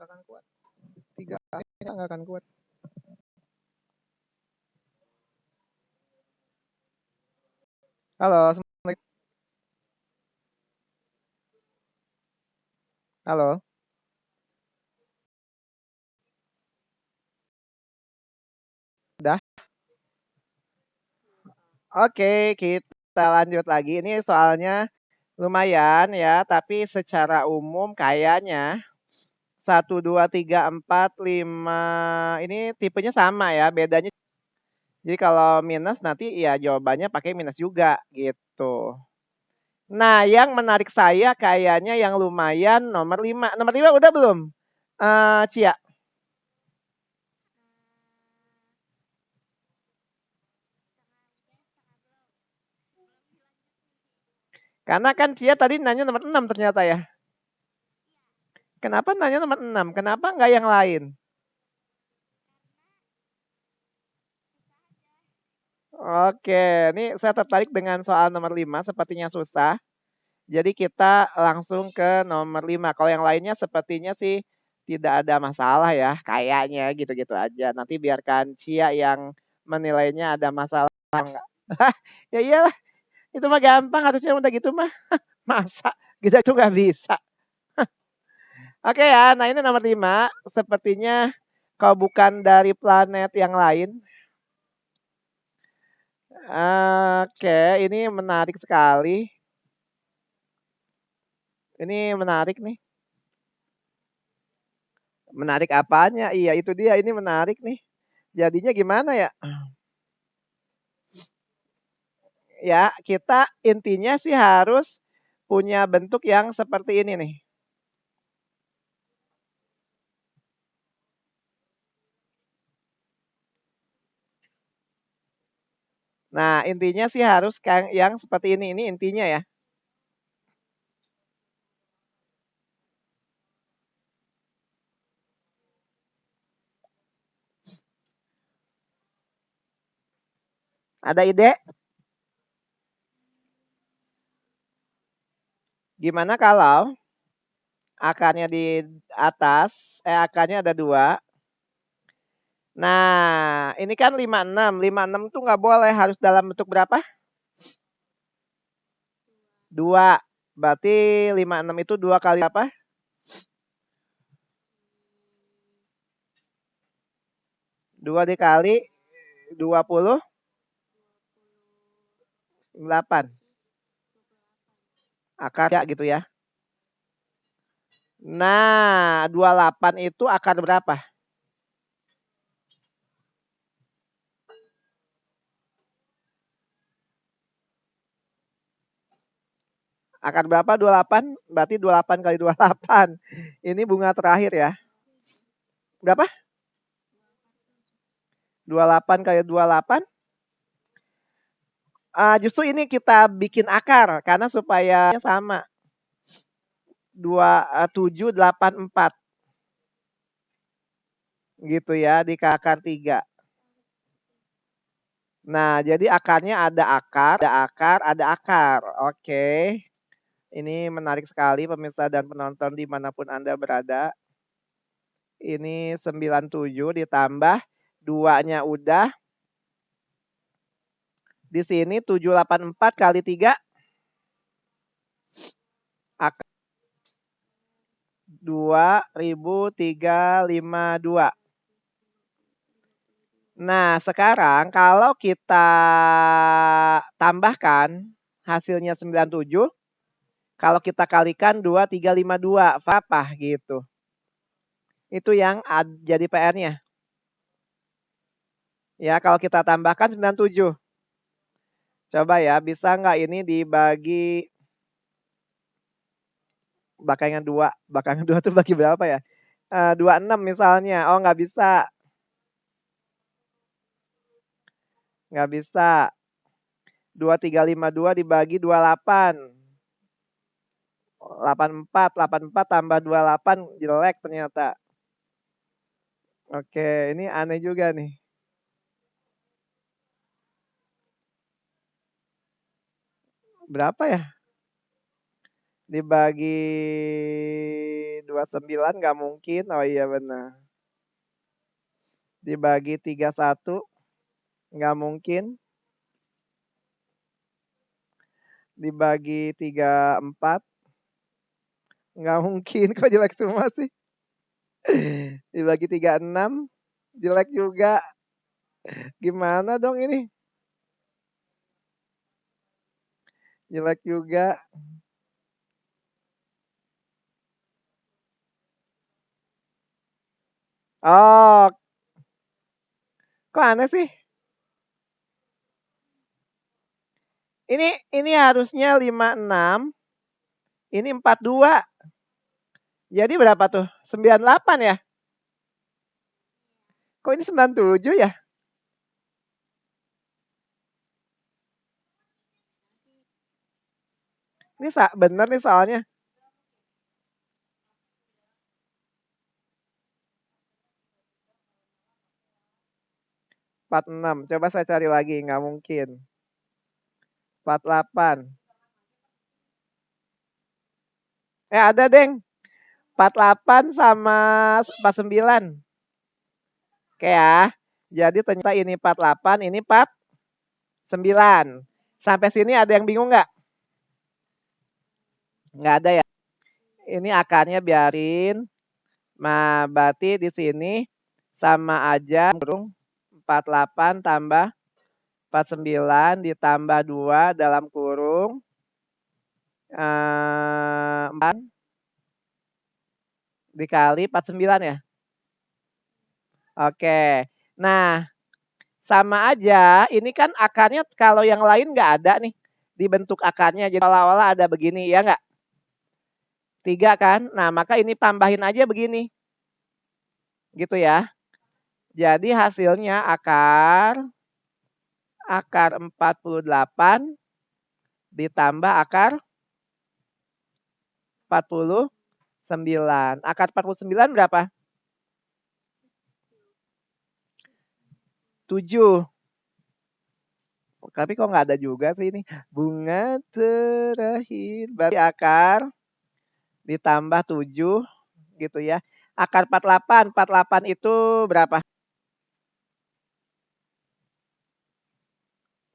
nggak akan kuat. 3 aja nggak akan kuat. Halo, Assalamualaikum. Halo. Udah? Oke, kita lanjut lagi. Ini soalnya lumayan ya, tapi secara umum kayaknya 1, 2, 3, 4, 5 ini tipenya sama ya, bedanya jadi kalau minus nanti ya jawabannya pakai minus juga gitu. Nah, yang menarik saya kayaknya yang lumayan nomor 5. Nomor 5 udah belum? Cia. Karena kan Cia tadi nanya nomor 6 ternyata ya. Kenapa nanya nomor 6? Kenapa nggak yang lain? Oke, ini saya tertarik dengan soal nomor 5, sepertinya susah. Jadi kita langsung ke nomor 5. Kalau yang lainnya sepertinya sih tidak ada masalah ya, kayaknya gitu-gitu aja. Nanti biarkan Cia yang menilainya ada masalah enggak. Ya iyalah, itu mah gampang harusnya udah gitu mah. Masa kita tuh nggak bisa. Oke ya, nah ini nomor 5. Sepertinya kalau bukan dari planet yang lain. Oke, ini menarik sekali. Ini menarik nih. Menarik apanya? Iya itu dia, ini menarik nih. Jadinya gimana ya? Ya, kita intinya sih harus punya bentuk yang seperti ini nih. Nah, intinya sih harus yang seperti ini intinya ya. Ada ide? Gimana kalau akarnya di atas, akarnya ada 2. Nah, ini kan 56. 56 tuh nggak boleh, harus dalam bentuk berapa? 2. Berarti 56 itu 2 kali apa? 2 dikali 28. Akar ya gitu ya. Nah, 28 itu akar berapa? Akar berapa 28? Berarti 28 kali 28. Ini bunga terakhir ya. Berapa? 28 kali 28. Justru ini kita bikin akar karena supaya sama. 2784 gitu ya di akar 3. Nah, jadi akarnya ada akar, ada akar, ada akar. Oke. Ini menarik sekali pemirsa dan penonton dimanapun Anda berada. Ini 97 ditambah 2-nya udah. Di sini 784 kali 3 akar 2352. Nah, sekarang kalau kita tambahkan hasilnya 97, kalau kita kalikan 2352, apa gitu. Itu yang jadi PR-nya. Ya, kalau kita tambahkan 97. Coba ya, bisa nggak ini dibagi belakangan 2? Belakangan 2 tuh bagi berapa ya? 26 misalnya. Oh, nggak bisa. Nggak bisa. 2352 dibagi 28. 84. 84 tambah 28 jelek ternyata. Oke, ini aneh juga nih. Berapa ya? Dibagi 29 nggak mungkin. Oh iya benar. Dibagi 31 nggak mungkin. Dibagi 34 nggak mungkin. Kok jelek semua sih? Dibagi 36 jelek juga. Gimana dong ini? Jelek juga. Oh, kok aneh sih? Ini harusnya 56. Ini 42. Jadi berapa tuh? 98 ya? Kok ini 97 ya? Ini bener nih soalnya. 46. Coba saya cari lagi, nggak mungkin. 48. Ada, Deng. 48 sama 49. Oke ya. Jadi ternyata ini 48, ini 49. Sampai sini ada yang bingung nggak? Nggak ada ya. Ini akarnya biarin. Nah, berarti di sini sama aja 48 tambah 49 ditambah 2 dalam kurung 4 dikali 49 ya. Oke. Nah, sama aja. Ini kan akarnya kalau yang lain nggak ada nih. Dibentuk akarnya. Jadi awal-awal ada begini, ya nggak? 3 kan? Nah, maka ini tambahin aja begini. Gitu ya. Jadi hasilnya akar 48 ditambah akar 49. Akar 49 berapa? 7. Tapi kok nggak ada juga sih ini. Bunga terakhir. Berarti akar ditambah 7 gitu ya. Akar 48. 48 itu berapa?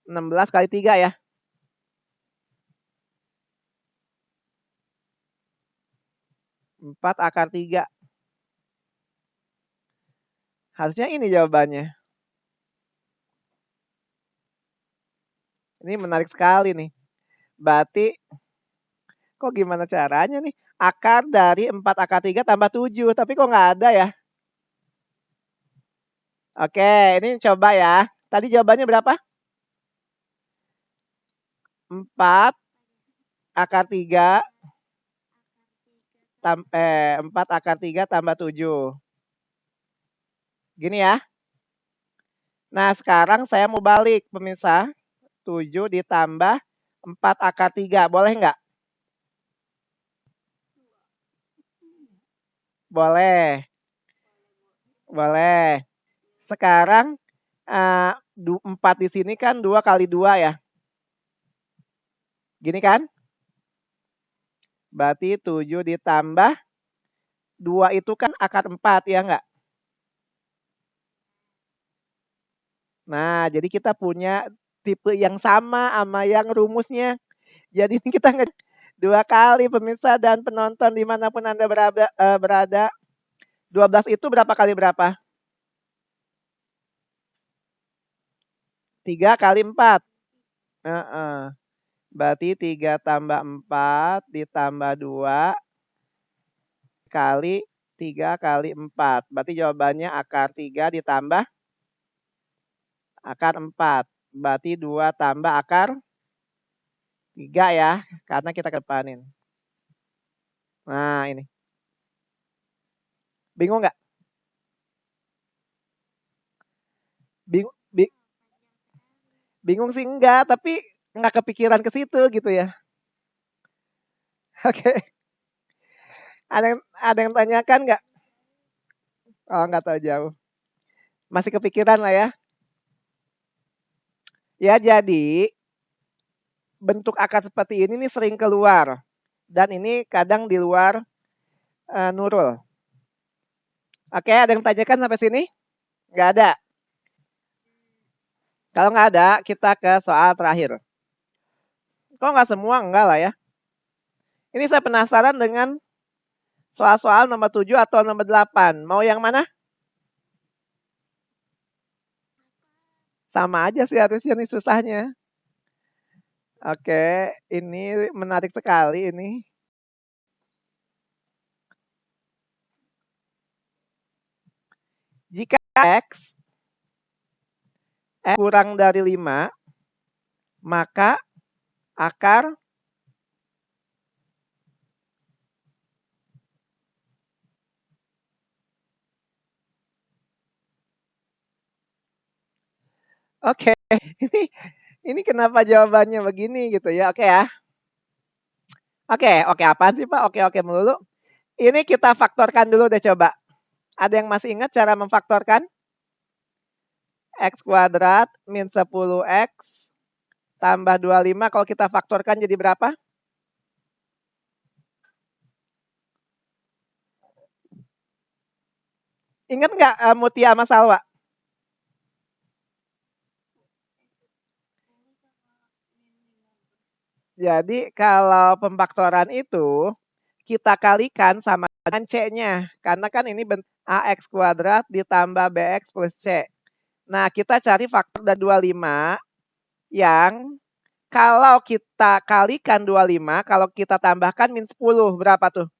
16 kali 3 ya. 4 akar 3. Harusnya ini jawabannya. Ini menarik sekali nih. Berarti kok gimana caranya nih? Akar dari 4 akar 3 tambah 7. Tapi kok nggak ada ya? Oke, ini coba ya. Tadi jawabannya berapa? 4 akar 3 4 akar 3 tambah 7. Gini ya. Nah, sekarang saya mau balik pemirsa. 7 ditambah 4 akar 3. Boleh nggak? Boleh. Boleh. Sekarang 4 di sini kan 2 kali 2 ya. Gini kan? Berarti 7 ditambah 2 itu kan akar 4 ya nggak? Nah, jadi kita punya tipe yang sama sama yang rumusnya. Jadi ini kita 2 kali pemirsa dan penonton dimanapun Anda berada. 12 itu berapa kali berapa? 3 kali 4. Berarti 3 tambah 4 ditambah 2 kali 3 kali 4. Berarti jawabannya akar 3 ditambah akar 4. Berarti 2 tambah akar 3 ya. Karena kita kedepanin. Nah ini. Bingung nggak? Bingung sih enggak. Tapi nggak kepikiran ke situ gitu ya. Oke. Ada yang tanyakan nggak? Oh nggak tahu jauh. Masih kepikiran lah ya. Ya jadi bentuk akar seperti ini nih sering keluar. Dan ini kadang di luar Nurul. Oke, ada yang tanyakan sampai sini? Nggak ada. Kalau nggak ada, kita ke soal terakhir. Kok nggak semua? Enggak lah ya. Ini saya penasaran dengan soal-soal nomor 7 atau nomor 8. Mau yang mana? Sama aja sih harusnya nih susahnya. Oke, ini menarik sekali ini. Jika X kurang dari 5, maka akar Oke, ini kenapa jawabannya begini gitu ya? Oke ya. Oke, apaan sih Pak? Oke melulu. Ini kita faktorkan dulu deh coba. Ada yang masih ingat cara memfaktorkan? X kuadrat min 10X tambah 25 kalau kita faktorkan jadi berapa? Ingat nggak Mutia sama Salwa? Jadi kalau pemfaktoran itu kita kalikan sama dengan C-nya. Karena kan ini AX kuadrat ditambah BX plus C. Nah, kita cari faktor dari 25 yang kalau kita kalikan 25, kalau kita tambahkan min 10, berapa tuh?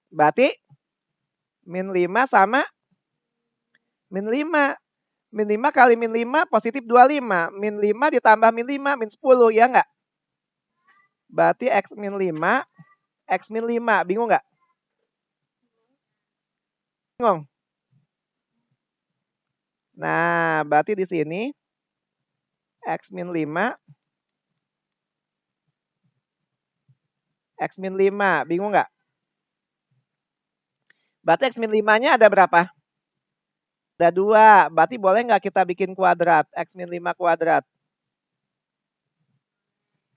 Berarti min 5 sama min 5. Min 5 kali min 5 positif 25. Min 5 ditambah min 5, min 10, ya nggak? Berarti X min 5, X min 5. Bingung nggak? Bingung? Nah, berarti di sini X min 5, X min 5. Bingung nggak? Berarti X min 5-nya ada berapa? Ada 2. Berarti boleh nggak kita bikin kuadrat? X min 5 kuadrat.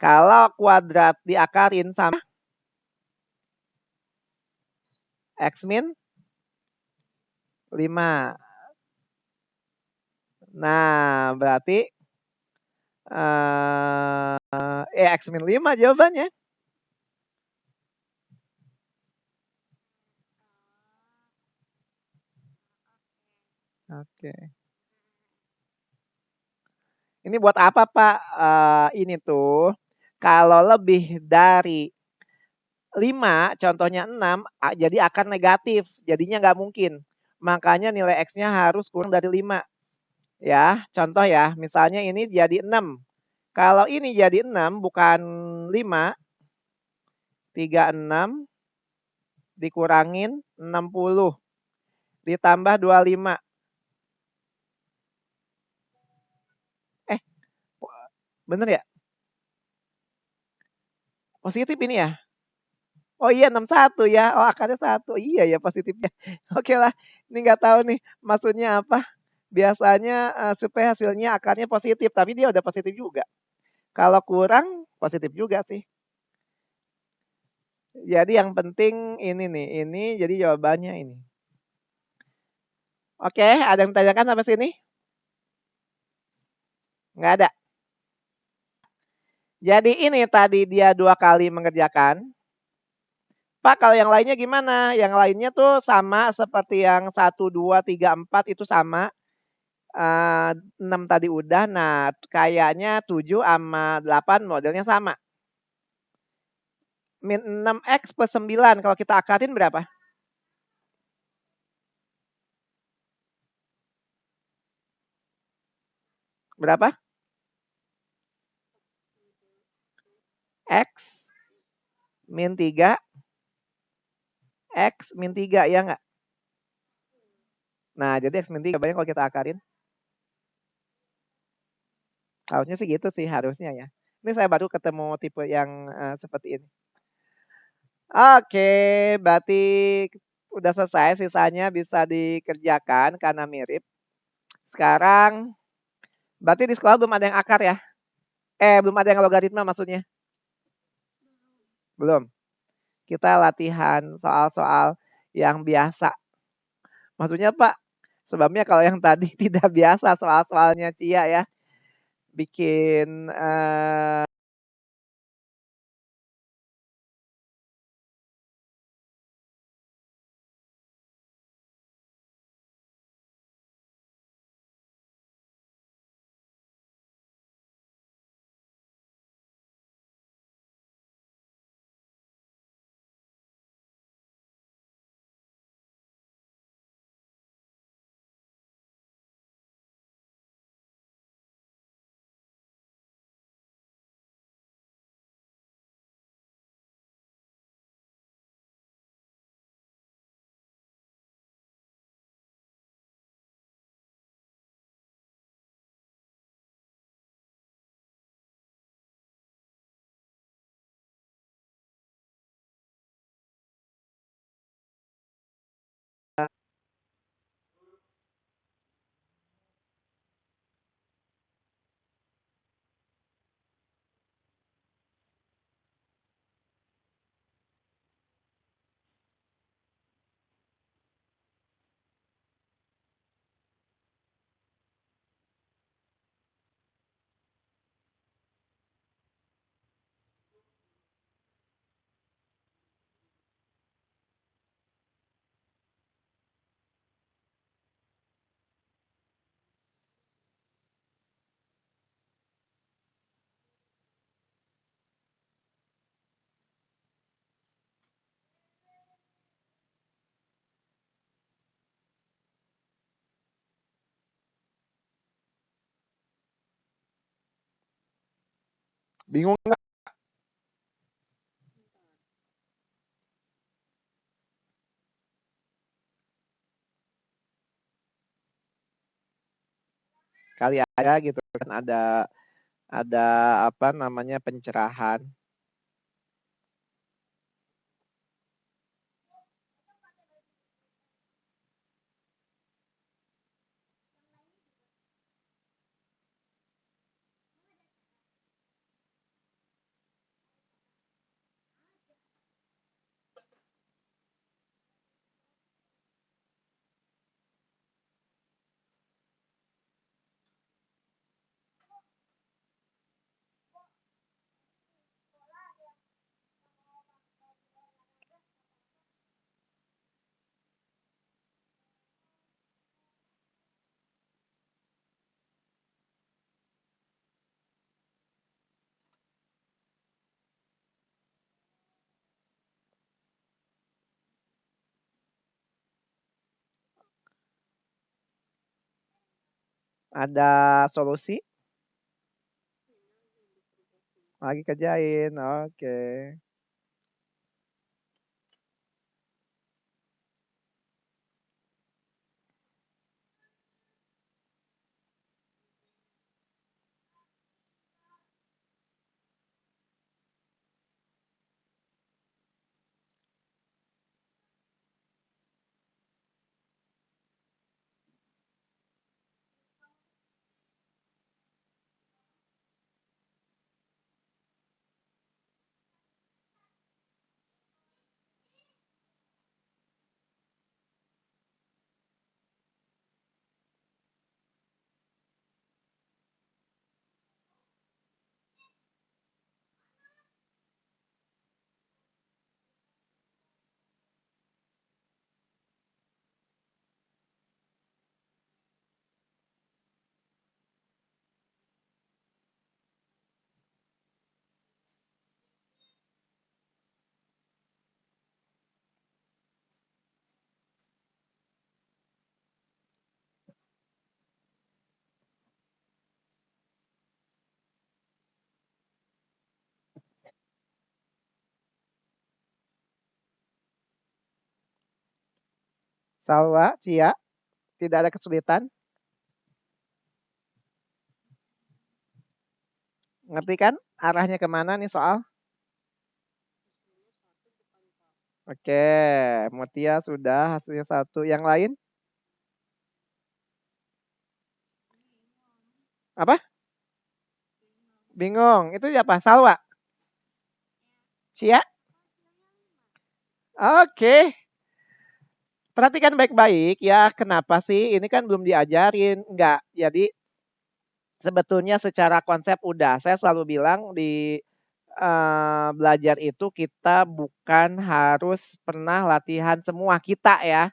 Kalau kuadrat diakarin sama X min 5. Nah, berarti X min 5 jawabannya. Oke. Ini buat apa Pak? Ini tuh kalau lebih dari 5, contohnya 6, jadi akar negatif. Jadinya nggak mungkin. Makanya nilai X-nya harus kurang dari 5. Ya, contoh ya, misalnya ini jadi 6. Kalau ini jadi 6 bukan 5, 36 dikurangin 60 ditambah 25. Bener ya? Positif ini ya? Oh iya 61 ya. Oh akarnya 1. Iya ya positifnya. Oke lah. Ini nggak tahu nih maksudnya apa. Biasanya supaya hasilnya akarnya positif. Tapi dia udah positif juga. Kalau kurang positif juga sih. Jadi yang penting ini nih. Ini jadi jawabannya ini. Oke, ada yang tanyakan sampai sini? Nggak ada. Jadi ini tadi dia 2 kali mengerjakan. Pak, kalau yang lainnya gimana? Yang lainnya tuh sama seperti yang 1, 2, 3, 4 itu sama. 6 tadi udah. Nah, kayaknya 7 sama 8 modelnya sama. Min 6X plus 9 kalau kita akarin berapa? Berapa? X min 3 X min 3 ya nggak? Nah, jadi X min 3 banyak kalau kita akarin. Harusnya sih gitu sih harusnya ya. Ini saya baru ketemu tipe yang seperti ini. Oke, berarti udah selesai. Sisanya bisa dikerjakan karena mirip. Sekarang berarti di sekolah belum ada yang akar ya? Belum ada yang logaritma maksudnya. Belum. Kita latihan soal-soal yang biasa. Maksudnya Pak, sebabnya kalau yang tadi tidak biasa soal-soalnya Cia ya. Bikin bingung nggak? Kali aja gitu kan ada apa namanya pencerahan. Ada solusi? Lagi kerjain. Oke. Salwa, Cia, tidak ada kesulitan? Ngerti kan arahnya kemana nih soal? Oke, Mutia sudah hasilnya 1. Yang lain? Apa? Bingung. Itu siapa? Salwa? Cia? Oke. Perhatikan baik-baik ya, kenapa sih? Ini kan belum diajarin. Enggak, jadi sebetulnya secara konsep udah. Saya selalu bilang di, belajar itu kita bukan harus pernah latihan semua, kita ya.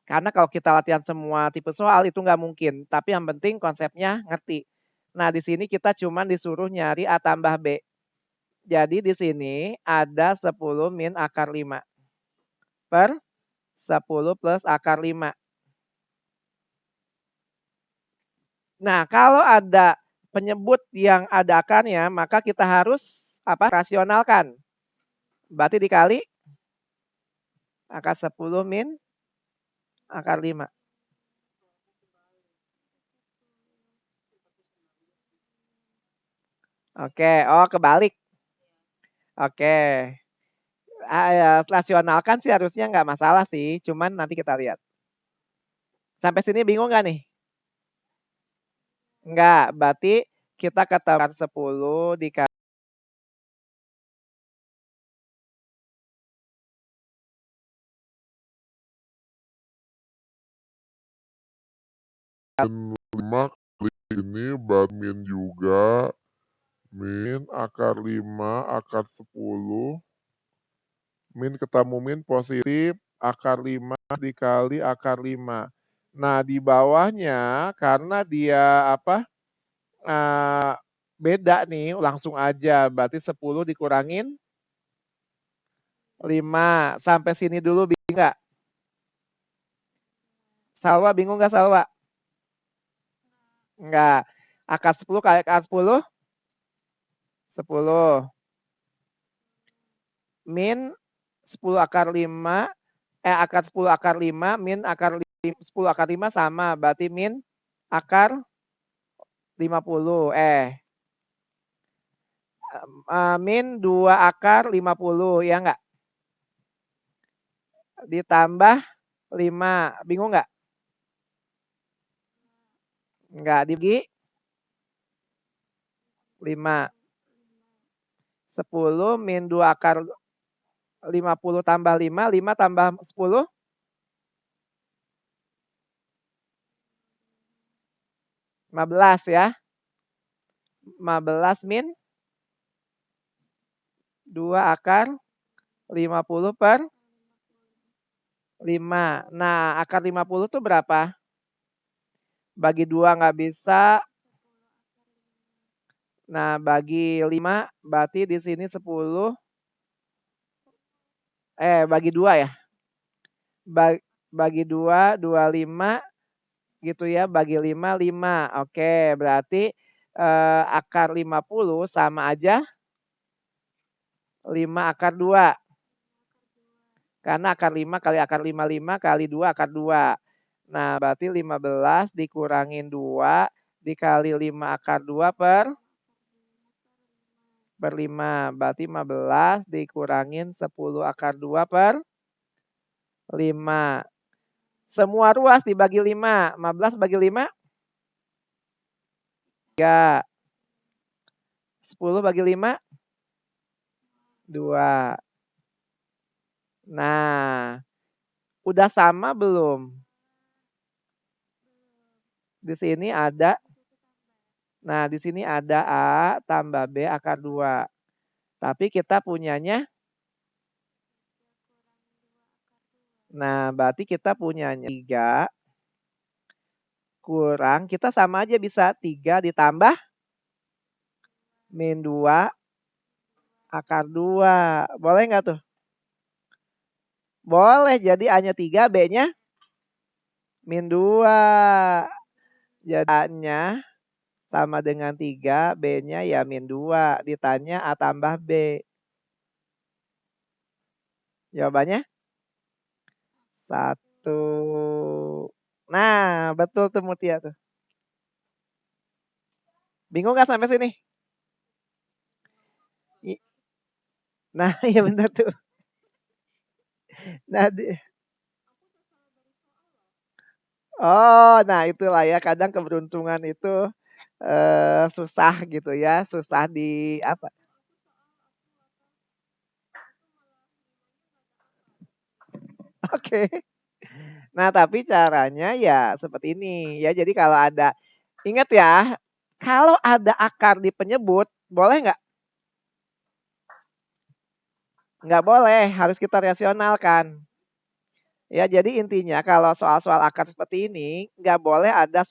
Karena kalau kita latihan semua tipe soal itu nggak mungkin, tapi yang penting konsepnya ngerti. Nah, di sini kita cuman disuruh nyari A tambah B. Jadi di sini ada 10 min akar 5 per 10 plus akar 5. Nah, kalau ada penyebut yang ada akarnya, maka kita harus apa? Rasionalkan. Berarti dikali akar 10 min akar 5. Oke, oh kebalik. Oke. Ya, rasionalkan sih harusnya nggak masalah sih, cuman nanti kita lihat. Sampai sini bingung nggak nih? Nggak, berarti kita katakan 10 dikali lima kali ini min juga min akar 5 akar 10 min ketemu min positif akar 5 dikali akar 5. Nah, di bawahnya karena dia apa? Beda nih, langsung aja. Berarti 10 dikurangin 5. Sampai sini dulu bingung nggak? Salwa bingung nggak Salwa? Enggak. Akar 10 kali akar 10? 10. Min 10 akar 5, akar 10 akar 5 min akar 10 akar 5 sama. Berarti min akar 50. Min 2 akar 50, ya enggak? Ditambah 5. Bingung enggak? Enggak, dibagi 5. 10 min 2 akar 50 tambah 5, 5 tambah 10? 15 ya. 15 min 2 akar 50 per 5. Nah, akar 50 itu berapa? Bagi 2 nggak bisa. Nah, bagi 5 berarti di sini 10. Bagi 2 ya? Bagi 2, 25 gitu ya. Bagi 5, 5. Oke, berarti akar 50 sama aja 5 akar 2. Karena akar 5 kali akar 5, 5 kali 2 akar 2. Nah, berarti 15 dikurangin 2 dikali 5 akar 2 per 5. Berarti 15 dikurangin 10 akar 2 per 5. Semua ruas dibagi 5. 15 bagi 5? 3. 10 bagi 5? 2. Nah, udah sama belum? Di sini ada. Nah, di sini ada A tambah B akar 2. Tapi kita punyanya. Nah, berarti kita punyanya 3 kurang. Kita sama aja bisa 3 ditambah min 2 akar 2. Boleh nggak tuh? Boleh. Jadi A-nya 3, B-nya min 2. Jadi A-nya sama dengan 3, B-nya ya min 2. Ditanya A tambah B. Jawabannya 1. Nah, betul tuh Mutia tuh. Bingung nggak sampai sini? Nah, iya benar tuh. Nah, nah itulah ya kadang keberuntungan itu susah gitu ya, susah di apa? Oke. Nah, tapi caranya ya seperti ini ya. Jadi kalau ada, ingat ya, kalau ada akar di penyebut, boleh nggak? Nggak boleh, harus kita rasionalkan. Ya, jadi intinya kalau soal-soal akar seperti ini, nggak boleh ada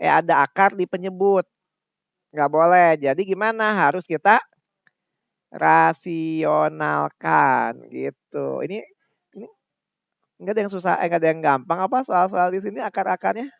ada akar di penyebut. Nggak boleh. Jadi gimana? Harus kita rasionalkan gitu. Ini nggak ada yang susah, nggak ada yang gampang apa soal-soal di sini akar-akarnya?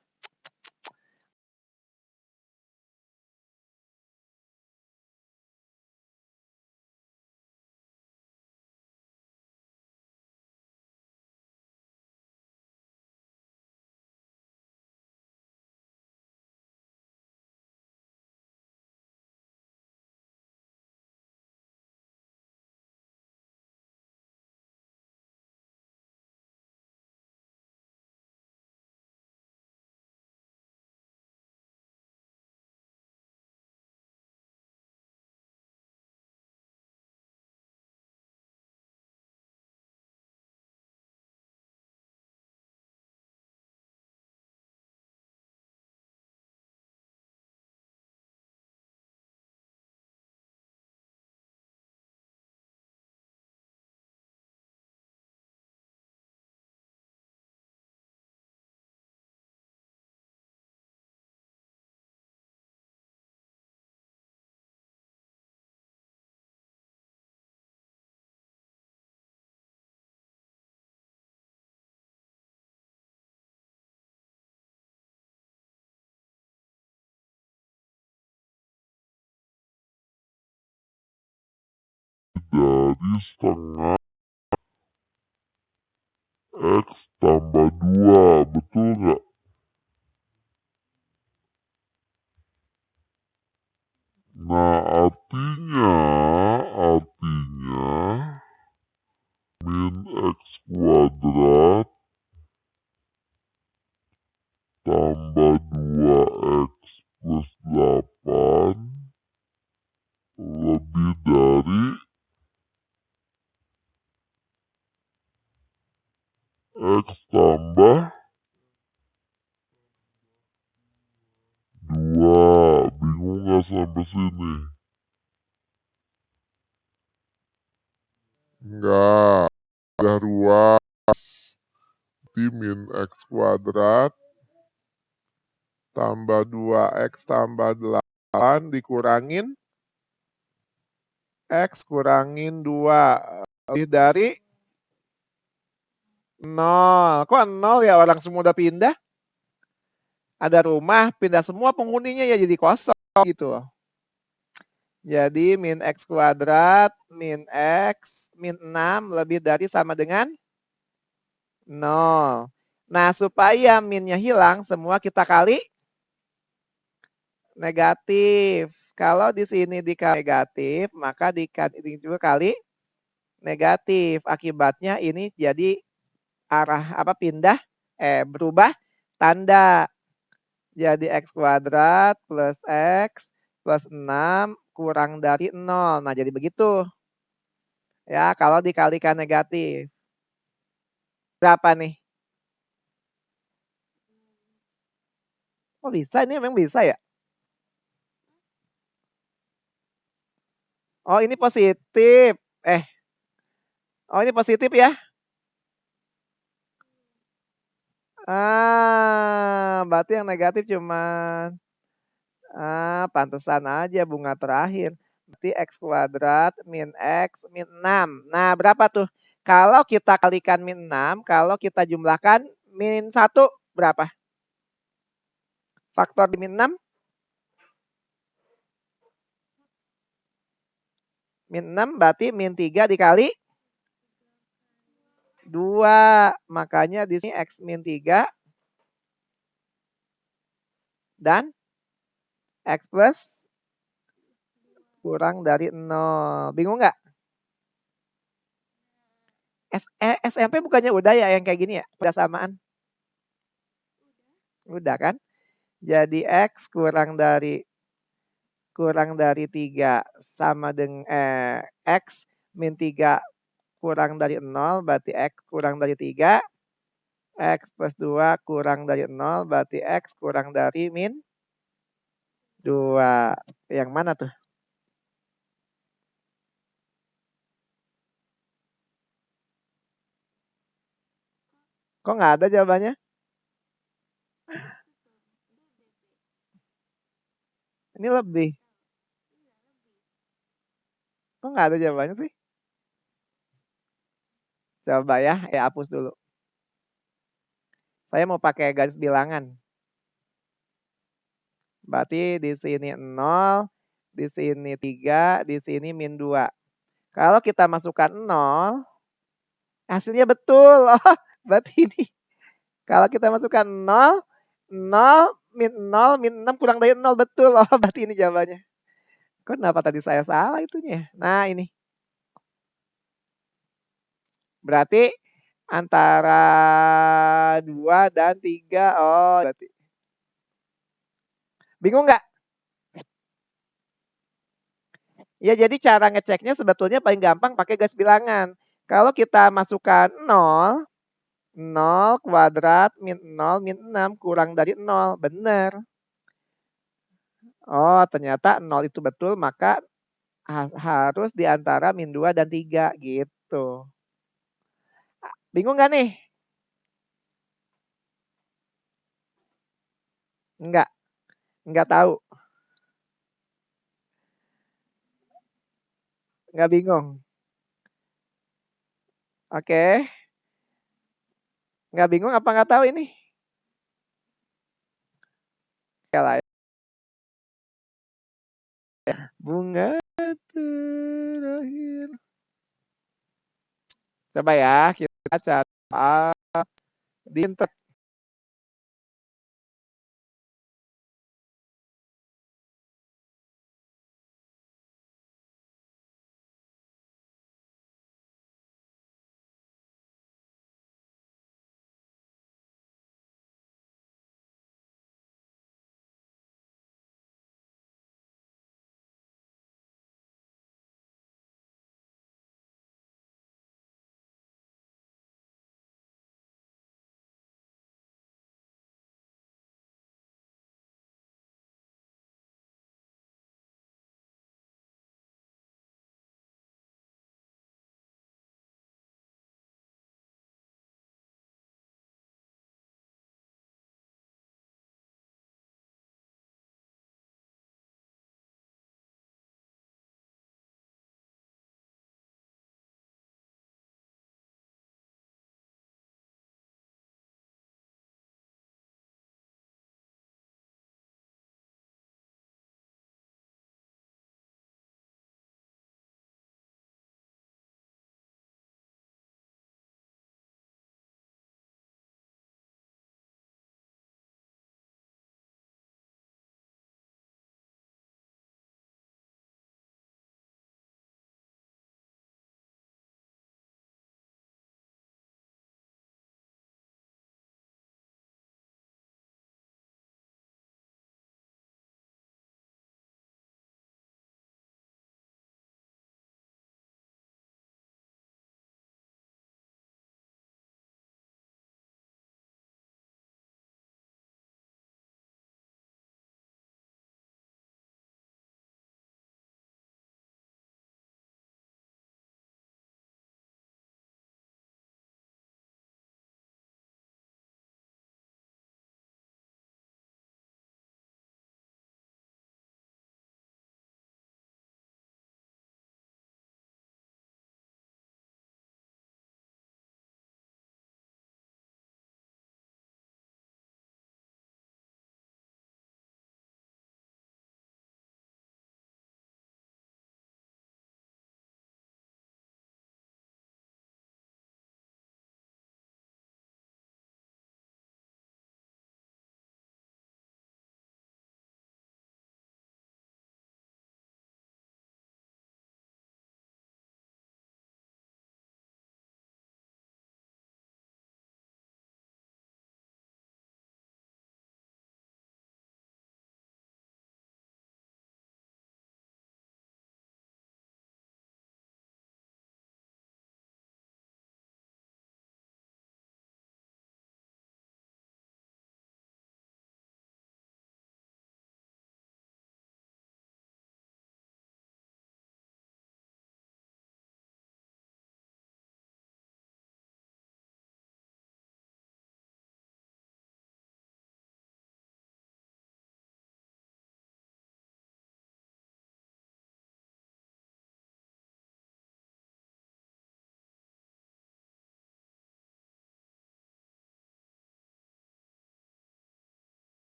Dari setengah X tambah 2, betul nggak? Nah, artinya min X kuadrat tambah 2X plus 8 lebih dari X tambah 2. Bingung nggak sampai sini? Enggak, ada ruas. Berarti min X kuadrat tambah 2X tambah 8 dikurangin X kurangin 2 lebih dari 0. Kok 0 ya, orang semua udah pindah? Ada rumah, pindah semua penghuninya ya jadi kosong gitu. Jadi min X kuadrat min X min 6 lebih dari sama dengan 0. Nah, supaya minnya hilang, semua kita kali negatif. Kalau di sini dikali negatif, maka dikali juga kali negatif. Akibatnya ini jadi berubah tanda. Jadi X kuadrat plus X plus 6 kurang dari 0. Nah, jadi begitu. Ya, kalau dikalikan negatif. Berapa nih? Oh, bisa, ini memang bisa ya? Oh, ini positif. Oh, ini positif ya? Berarti yang negatif cuman pantesan aja bunga terakhir. Berarti X kuadrat min X min 6. Nah, berapa tuh? Kalau kita kalikan min 6, kalau kita jumlahkan min 1, berapa? Faktor di min 6? Min 6 berarti min 3 dikali 2. Makanya di sini X min 3 dan X plus kurang dari 0. Bingung nggak? SMP bukannya udah ya yang kayak gini ya? Udah samaan? Udah kan? Jadi X kurang dari 3 sama dengan X min 3 kurang dari 0 berarti X kurang dari 3. X plus 2 kurang dari 0 berarti X kurang dari min 2. Yang mana tuh? Kok nggak ada jawabannya? Ini lebih. Kok nggak ada jawabannya sih? Coba ya, hapus dulu. Saya mau pakai garis bilangan. Berarti di sini 0, di sini 3, di sini min 2. Kalau kita masukkan 0, hasilnya betul. Oh, berarti ini. Kalau kita masukkan 0, 0, min 0, min 6 kurang dari 0. Betul. Oh, berarti ini jawabannya. Kenapa tadi saya salah itunya? Nah, ini. Berarti antara 2 dan 3. Oh, berarti. Bingung nggak? Ya, jadi cara ngeceknya sebetulnya paling gampang pakai garis bilangan. Kalau kita masukkan 0, 0 kuadrat min 0 min 6 kurang dari 0. Benar. Oh, ternyata 0 itu betul, maka harus di antara min 2 dan 3 gitu. Bingung nggak nih? Enggak tahu. Enggak bingung. Oke. Enggak bingung apa enggak tahu ini? Oke lah ya. Bunga terakhir. Coba ya, kita cari di internet.